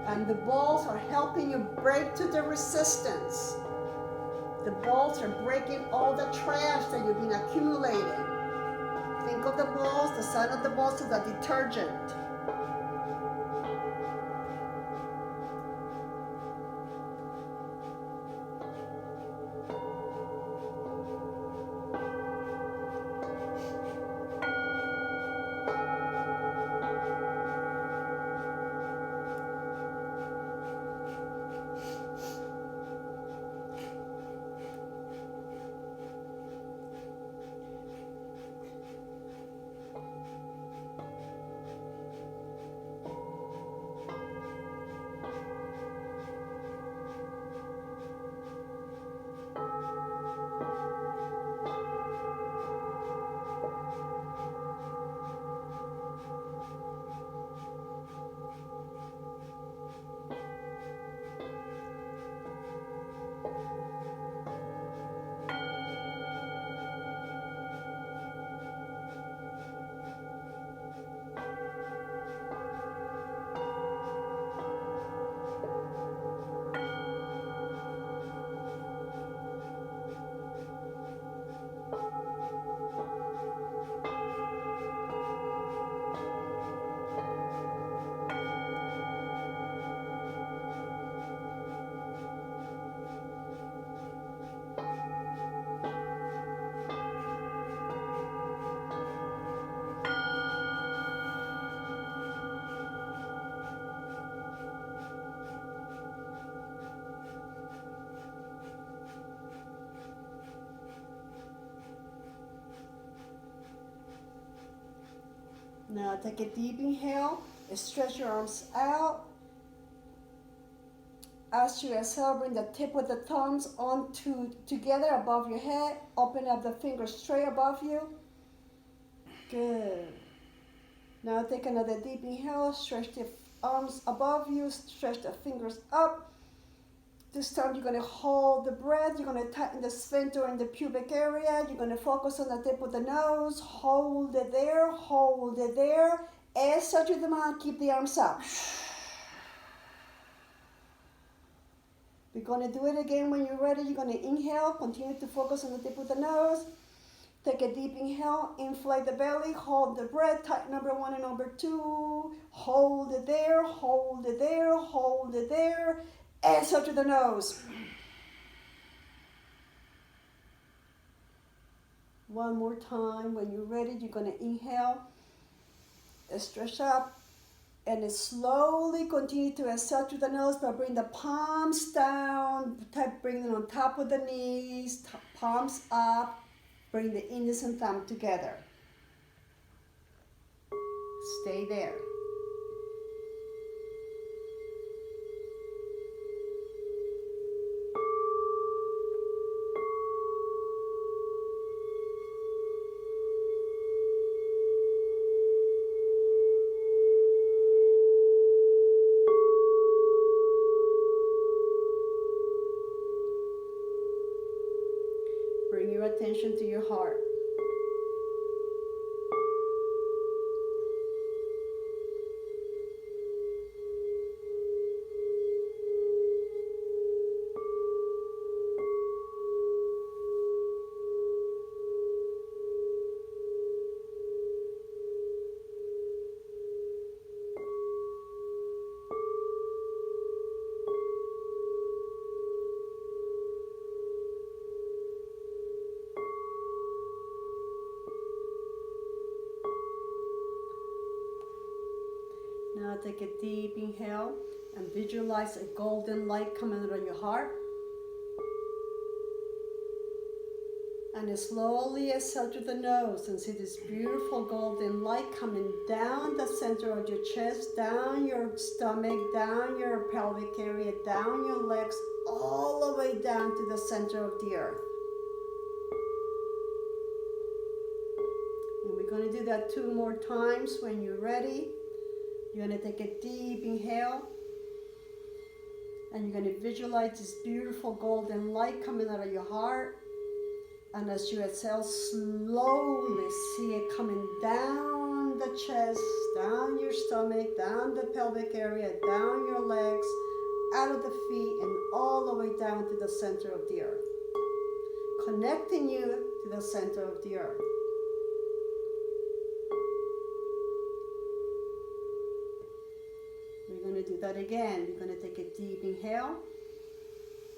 And the balls are helping you break to the resistance. The balls are breaking all the trash that you've been accumulating. Think of the balls, the sound of the balls as a detergent. Now take a deep inhale, stretch your arms out. As you exhale, bring the tip of the thumbs together above your head. Open up the fingers straight above you. Good. Now take another deep inhale, stretch the arms above you, stretch the fingers up. This time you're going to hold the breath. You're going to tighten the sphincter in the pubic area. You're going to focus on the tip of the nose. Hold it there. Hold it there. Exhale to the mouth. Keep the arms up. We're going to do it again when you're ready. You're going to inhale. Continue to focus on the tip of the nose. Take a deep inhale. Inflate the belly. Hold the breath. Tighten number 1 and number 2. Hold it there. Hold it there. Hold it there. Exhale to the nose. One more time. When you're ready, you're going to inhale, stretch up, and slowly continue to exhale to the nose, but bring the palms down, bring them on top of the knees, palms up, bring the index and thumb together. Stay there. Bring your attention to your heart. Now take a deep inhale and visualize a golden light coming out of your heart. And slowly exhale through the nose and see this beautiful golden light coming down the center of your chest, down your stomach, down your pelvic area, down your legs, all the way down to the center of the earth. And we're going to do that 2 more times. When you're ready, you're going to take a deep inhale. And you're going to visualize this beautiful golden light coming out of your heart. And as you exhale, slowly see it coming down the chest, down your stomach, down the pelvic area, down your legs, out of the feet, and all the way down to the center of the earth. Connecting you to the center of the earth. We're going to do that again. You're going to take a deep inhale.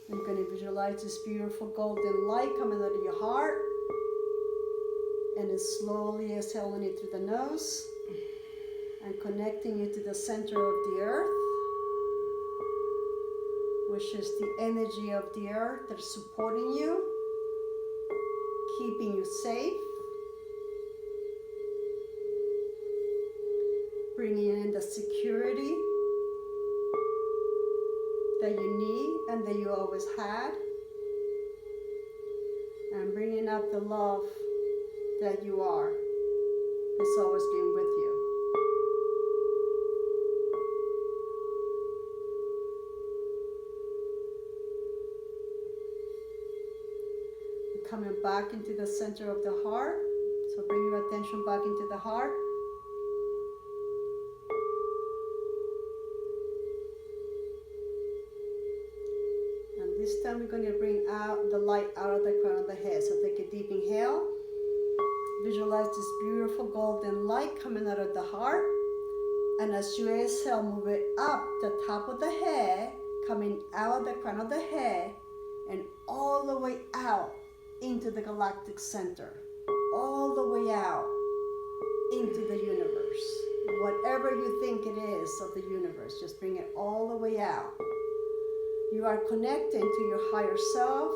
And you're going to visualize this beautiful golden light coming out of your heart. And it's slowly exhaling it through the nose. And connecting you to the center of the earth, which is the energy of the earth that's supporting you, keeping you safe, bringing in the security that you need and that you always had, and bringing up the love that you are. It's always been with you. You're coming back into the center of the heart, so bring your attention back into the heart. This time we're going to bring out the light out of the crown of the head. So take a deep inhale. Visualize this beautiful golden light coming out of the heart. And as you exhale, move it up the top of the head, coming out of the crown of the head, and all the way out into the galactic center. All the way out into the universe. Whatever you think it is of the universe, just bring it all the way out. You are connecting to your higher self.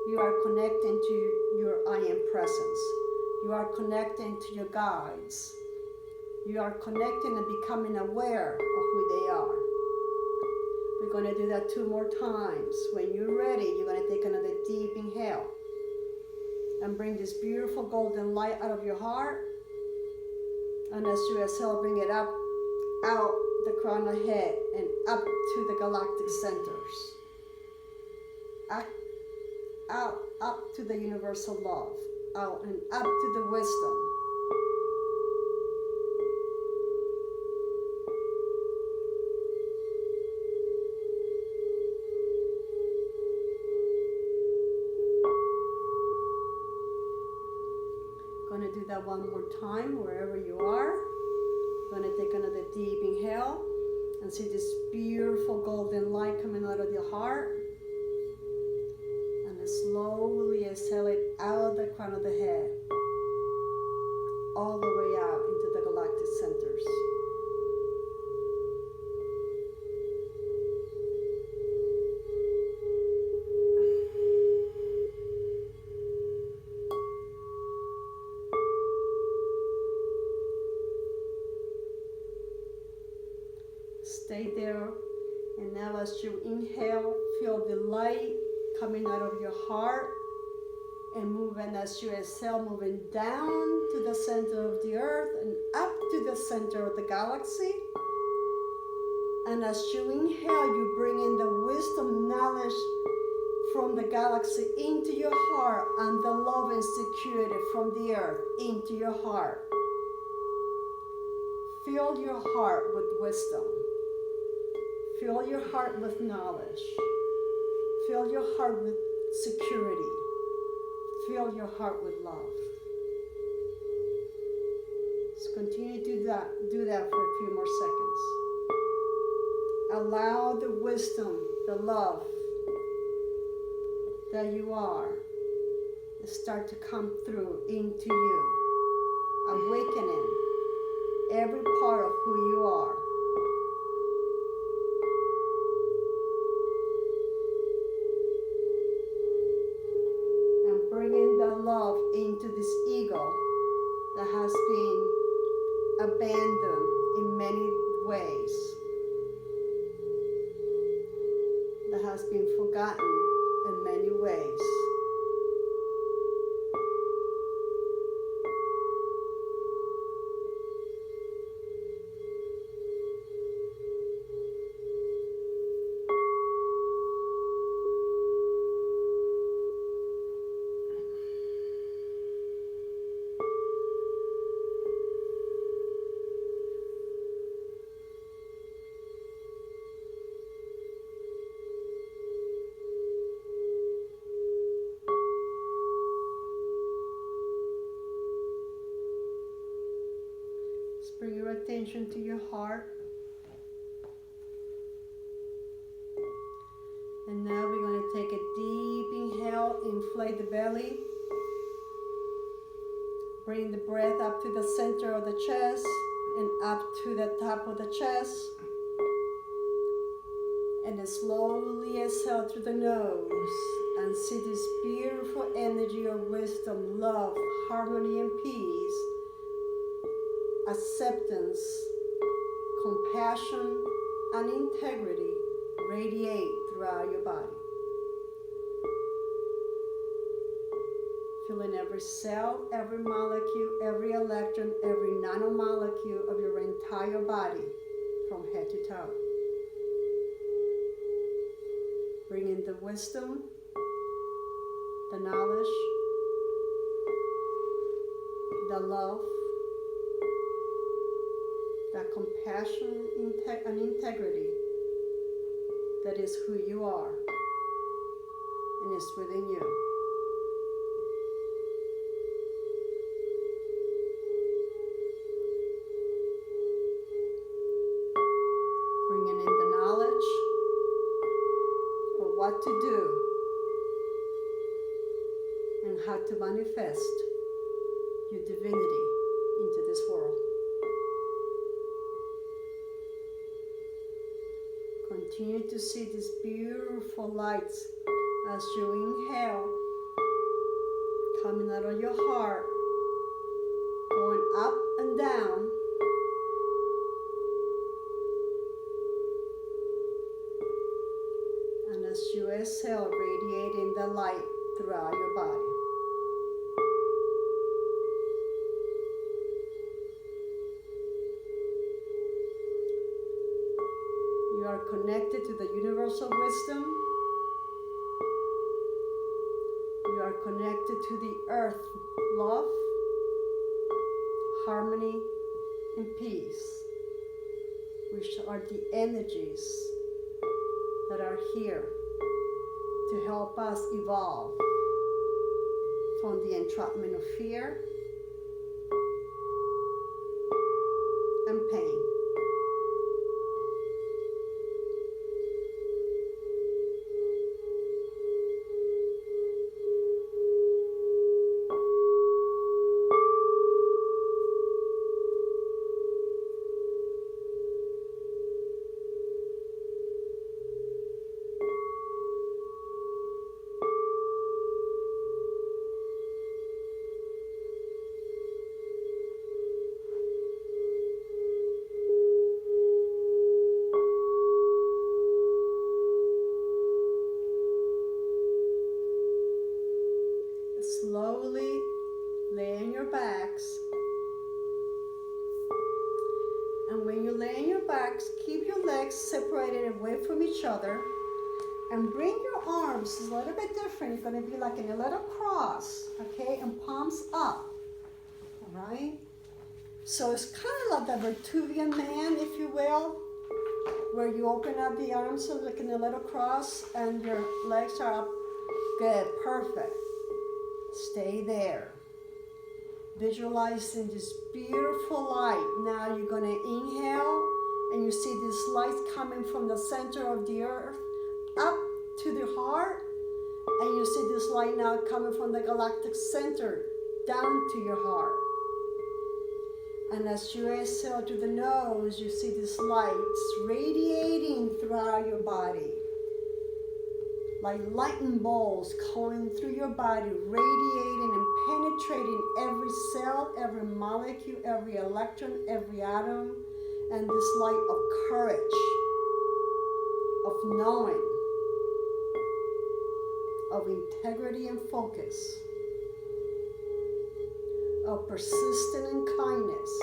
You are connecting to your I am presence. You are connecting to your guides. You are connecting and becoming aware of who they are. We're going to do that 2 more times. When you're ready, you're going to take another deep inhale. And bring this beautiful golden light out of your heart. And as you exhale, bring it up, out the crown of the head, and up to the galactic centers. Up to the universal love, out and up to the wisdom. Going to do that 1 more time wherever you are. Going to take another deep inhale and see this beautiful golden light coming out of your heart. Slowly exhale it out of the crown of the head, all the way out into the galactic centers. Stay there, and now as you inhale, feel the light coming out of your heart, and moving as you exhale, moving down to the center of the earth and up to the center of the galaxy. And as you inhale, you bring in the wisdom, knowledge from the galaxy into your heart, and the love and security from the earth into your heart. Fill your heart with wisdom. Fill your heart with knowledge. Fill your heart with security. Fill your heart with love. Just continue to do that for a few more seconds. Allow the wisdom, the love that you are to start to come through into you, awakening every part of who you are. love into this ego that has been abandoned in many ways, that has been forgotten in many ways. Bring your attention to your heart. And now we're going to take a deep inhale, inflate the belly. Bring the breath up to the center of the chest and up to the top of the chest. And then slowly exhale through the nose and see this beautiful energy of wisdom, love, harmony, and peace, acceptance, compassion, and integrity radiate throughout your body. Feeling every cell, every molecule, every electron, every nanomolecule of your entire body from head to toe. Bringing the wisdom, the knowledge, the love, that compassion and integrity that is who you are and is within you. Bringing in the knowledge of what to do and how to manifest your divinity into this world. Continue to see these beautiful lights as you inhale, coming out of your heart, going up and down, and as you exhale, radiating the light throughout your body. You are connected to the universal wisdom. You are connected to the earth, love, harmony, and peace, which are the energies that are here to help us evolve from the entrapment of fear and pain. Slowly lay on your backs. And when you lay on your backs, keep your legs separated away from each other. And bring your arms, it's a little bit different. It's going to be like in a little cross, okay? And palms up, all right? So it's kind of like the Vertuvian man, if you will, where you open up the arms like in a little cross and your legs are up. Good, perfect. Stay there. Visualizing this beautiful light. Now you're going to inhale and you see this light coming from the center of the earth up to the heart. And you see this light now coming from the galactic center down to your heart. And as you exhale through the nose, you see these lights radiating throughout your body. like lightning bolts going through your body, radiating and penetrating every cell, every molecule, every electron, every atom, and this light of courage, of knowing, of integrity and focus, of persistence and kindness,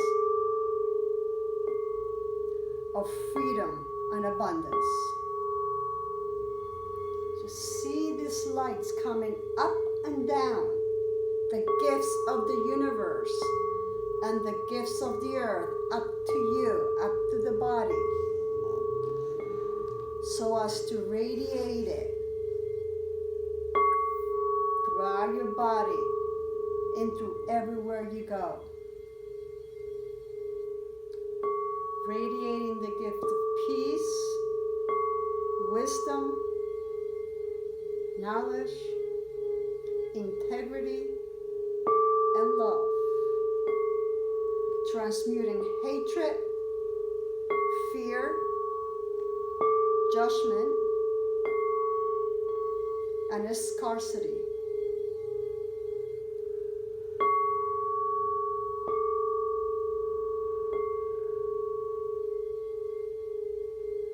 of freedom and abundance. Just see these lights coming up and down, the gifts of the universe and the gifts of the earth up to you, up to the body, so as to radiate it throughout your body and through everywhere you go. Radiating the gift of peace, wisdom, knowledge, integrity, and love. Transmuting hatred, fear, judgment, and scarcity.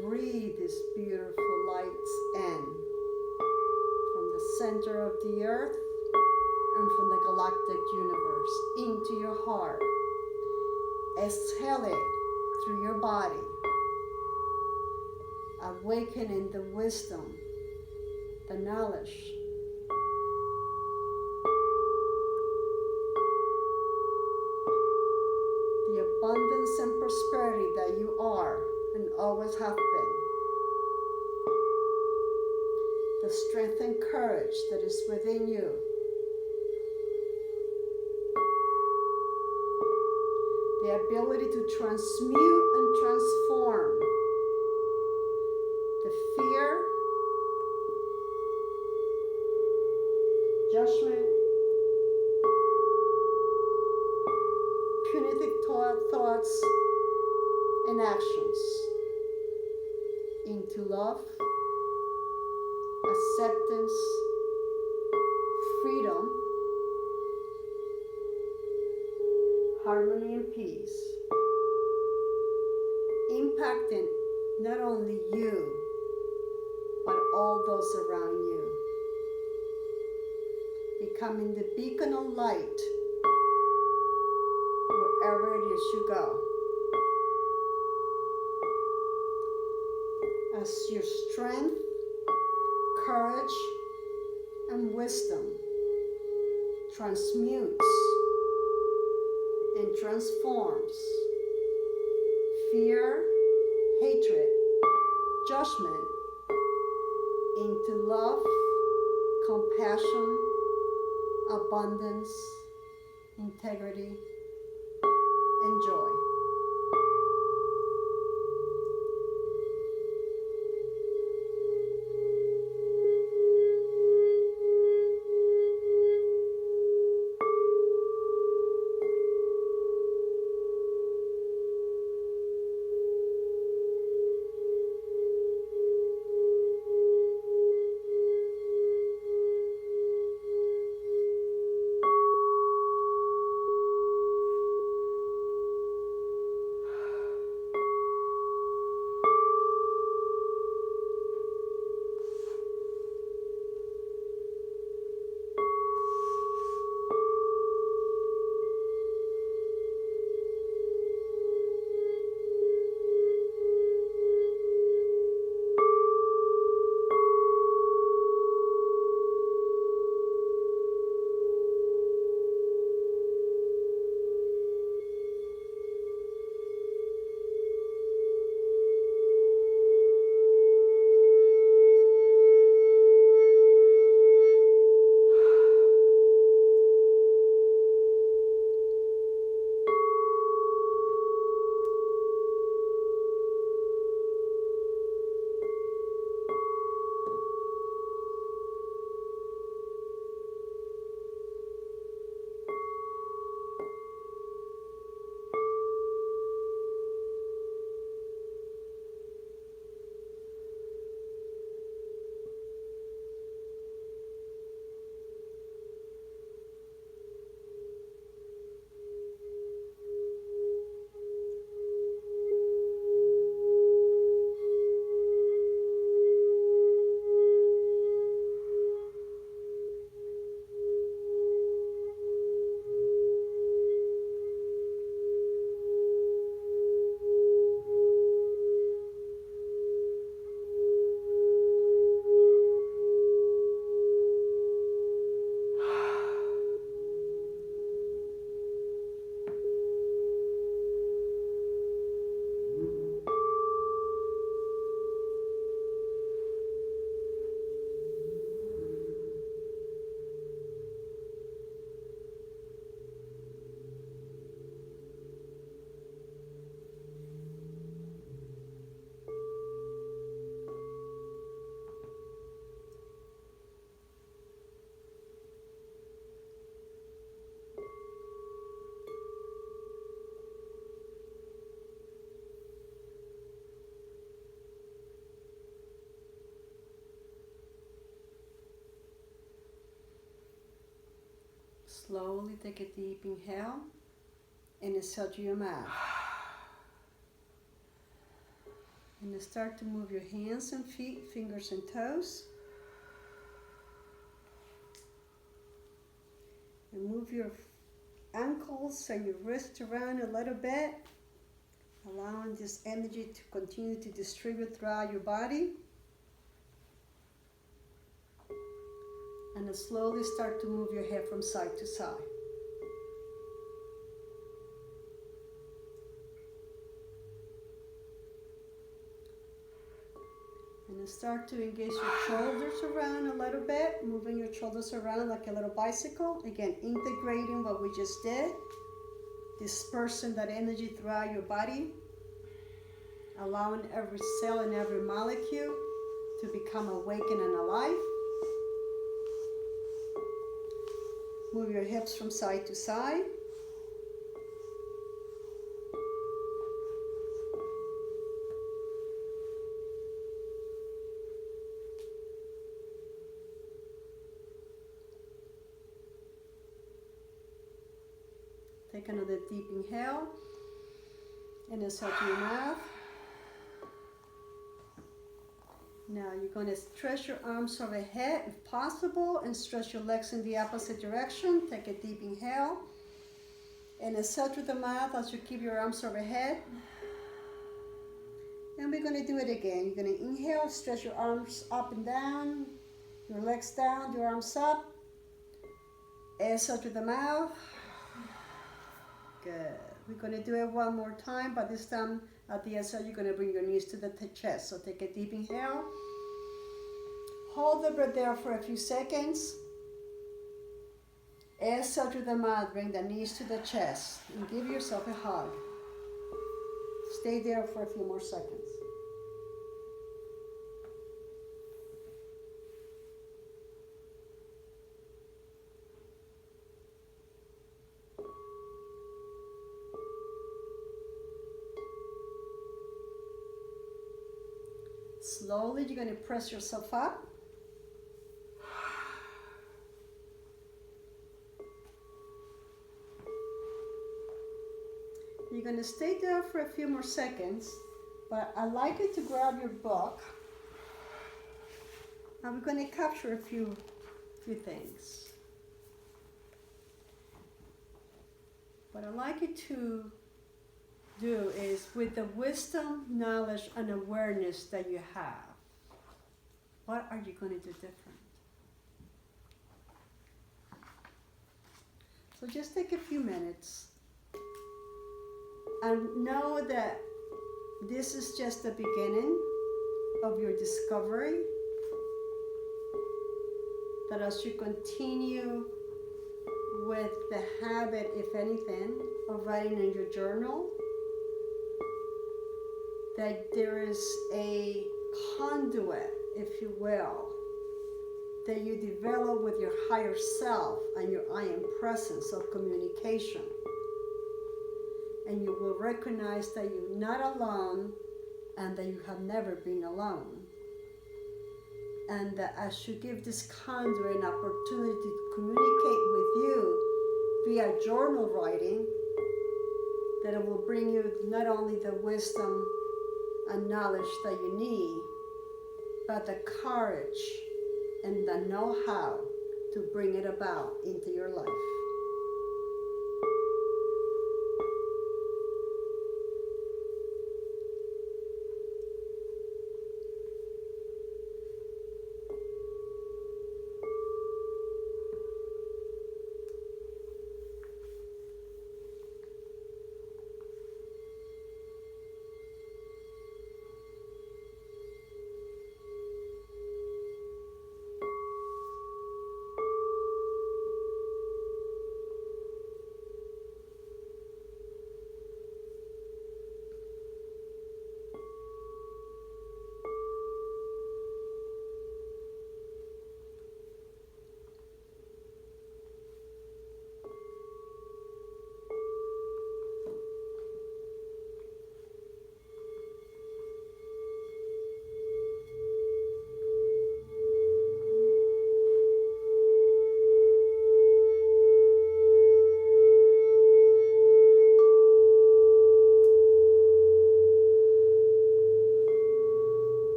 Breathe these beautiful lights in from the center of the earth and from the galactic universe into your heart. Exhale it through your body, awakening the wisdom, the knowledge, the abundance and prosperity that you are and always have been. The strength and courage that is within you. The ability to transmute and transform the fear, judgment, punitive thoughts and actions into love, acceptance, freedom, harmony, and peace, impacting not only you, but all those around you, becoming the beacon of light wherever it is you go. As your strength, courage, and wisdom transmutes and transforms fear, hatred, judgment into love, compassion, abundance, integrity, and joy. slowly take a deep inhale and exhale through your mouth. And start to move your hands and feet, fingers and toes. And move your ankles and your wrists around a little bit, allowing this energy to continue to distribute throughout your body. And then slowly start to move your head from side to side. And then start to engage your shoulders around a little bit, moving your shoulders around like a little bicycle. Again, integrating what we just did, dispersing that energy throughout your body, allowing every cell and every molecule to become awakened and alive. Move your hips from side to side. Take another deep inhale and exhale to your mouth. Now you're going to stretch your arms overhead if possible and stretch your legs in the opposite direction. Take a deep inhale and exhale through the mouth as you keep your arms overhead. And we're going to do it again. You're going to inhale, stretch your arms up and down, your legs down, your arms up. Exhale through the mouth. Good. We're going to do it one more time, but this time at the exhale, you're going to bring your knees to the chest. So take a deep inhale. Hold the breath there for a few seconds. Exhale through the mouth, bring the knees to the chest, and give yourself a hug. Stay there for a few more seconds. Slowly, you're going to press yourself up. You're going to stay there for a few more seconds, but I'd like you to grab your book. And we're going to capture a few things. What I'd like you to do is, with the wisdom, knowledge, and awareness that you have, what are you going to do different? So just take a few minutes and know that this is just the beginning of your discovery, that as you continue with the habit, if anything, of writing in your journal, that there is a conduit, if you will, that you develop with your higher self and your I am presence of communication. And you will recognize that you're not alone and that you have never been alone. And that as you give this conduit an opportunity to communicate with you via journal writing, that it will bring you not only the wisdom and knowledge that you need, but the courage and the know-how to bring it about into your life.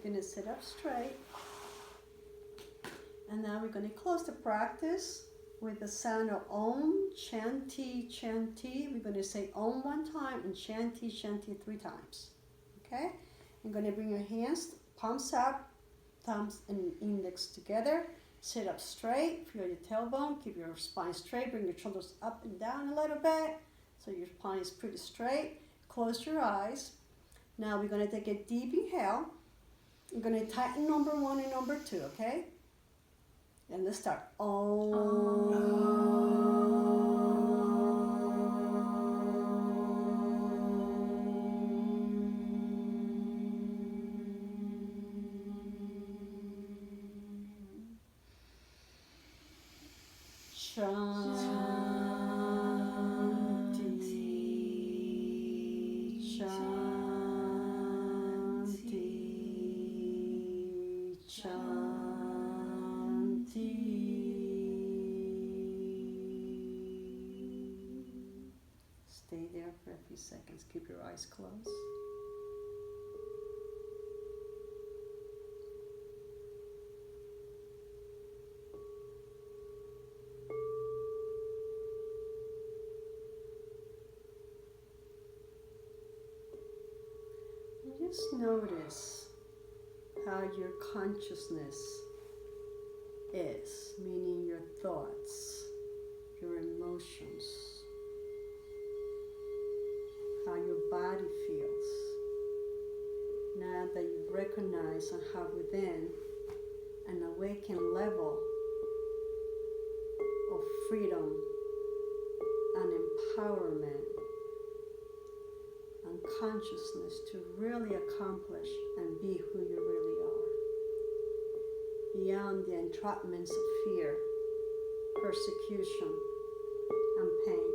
going to sit up straight. And now we're going to close the practice with the sound of Om, Chanti, Chanti. We're going to say Om one time and Chanti, Chanti 3 times. Okay? You're going to bring your hands, palms up, thumbs and index together. Sit up straight, feel your tailbone, keep your spine straight, bring your shoulders up and down a little bit so your spine is pretty straight. Close your eyes. Now we're going to take a deep inhale. You're going to tighten number 1 and number 2, okay? And let's start. Stay there for a few seconds. Keep your eyes closed. And just notice how your consciousness is, meaning your thoughts, your emotions, how your body feels. Now that you recognize and have within an awakened level of freedom and empowerment and consciousness to really accomplish and be who you really are, beyond the entrapments of fear, persecution, and pain.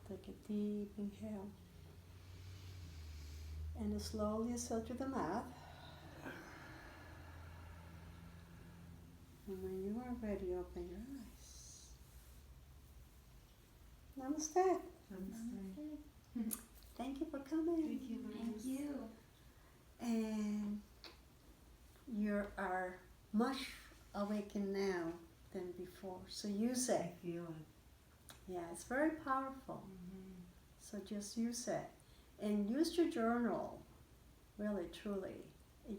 Take a deep inhale and slowly exhale to the mat. And when you are ready, open your eyes. Namaste. Namaste. Thank you for coming. Thank you, Lourdes. Thank you. And you are much awakened now than before. So use it. I feel it. Yeah, it's very powerful. Mm-hmm. So just use it. And use your journal, really, truly.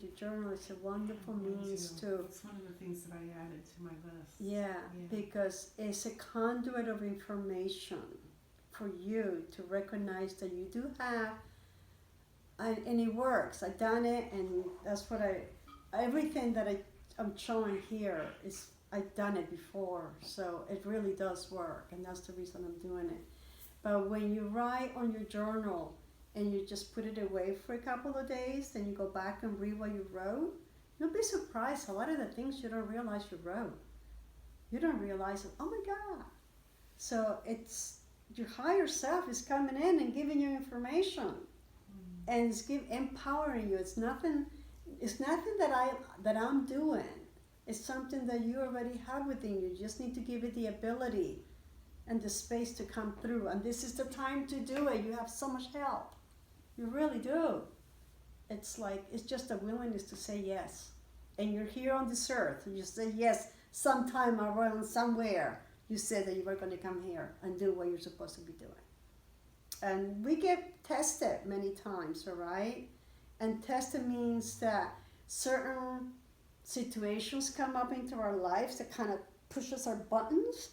Your journal is a wonderful means to... It's one of the things that I added to my list. Yeah, because it's a conduit of information for you to recognize that you do have, and it works. I've done it, and that's what everything that I'm showing here is, I've done it before, so it really does work, and that's the reason I'm doing it. But when you write on your journal and you just put it away for a couple of days, then you go back and read what you wrote, you'll be surprised. A lot of the things you don't realize you wrote. You don't realize it. Oh my God. So it's your higher self is coming in and giving you information, and it's empowering you. It's nothing that I'm doing. It's something that you already have within you. You just need to give it the ability and the space to come through. And this is the time to do it. You have so much help. You really do. It's like, it's just a willingness to say yes. And you're here on this earth. You say yes sometime around somewhere. You said that you were going to come here and do what you're supposed to be doing. And we get tested many times, all right? And tested means that certain situations come up into our lives that kind of pushes our buttons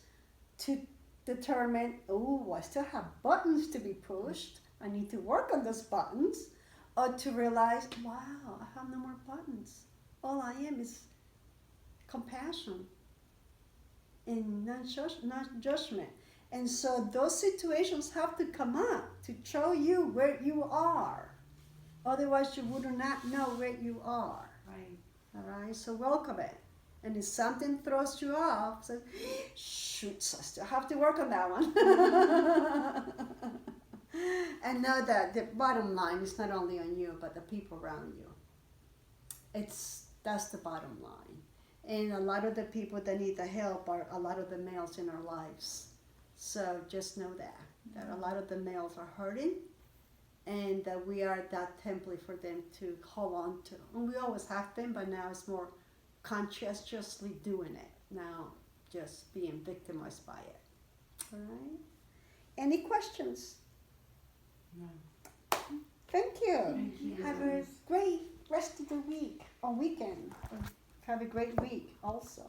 to determine, oh, I still have buttons to be pushed. I need to work on those buttons. Or to realize, wow, I have no more buttons. All I am is compassion and non-judgment. And so those situations have to come up to show you where you are. Otherwise you would not know where you are. Right. All right, so welcome it. And if something throws you off, say, shoots, I still have to work on that one. And know that the bottom line is not only on you, but the people around you. That's the bottom line. And a lot of the people that need the help are a lot of the males in our lives. So just know that a lot of the males are hurting, and that we are that template for them to hold on to. And we always have been, but now it's more conscientiously doing it. Now just being victimized by it. All right? Any questions? No. Thank you. Thank you. Have a great rest of the week or weekend. Have a great week also.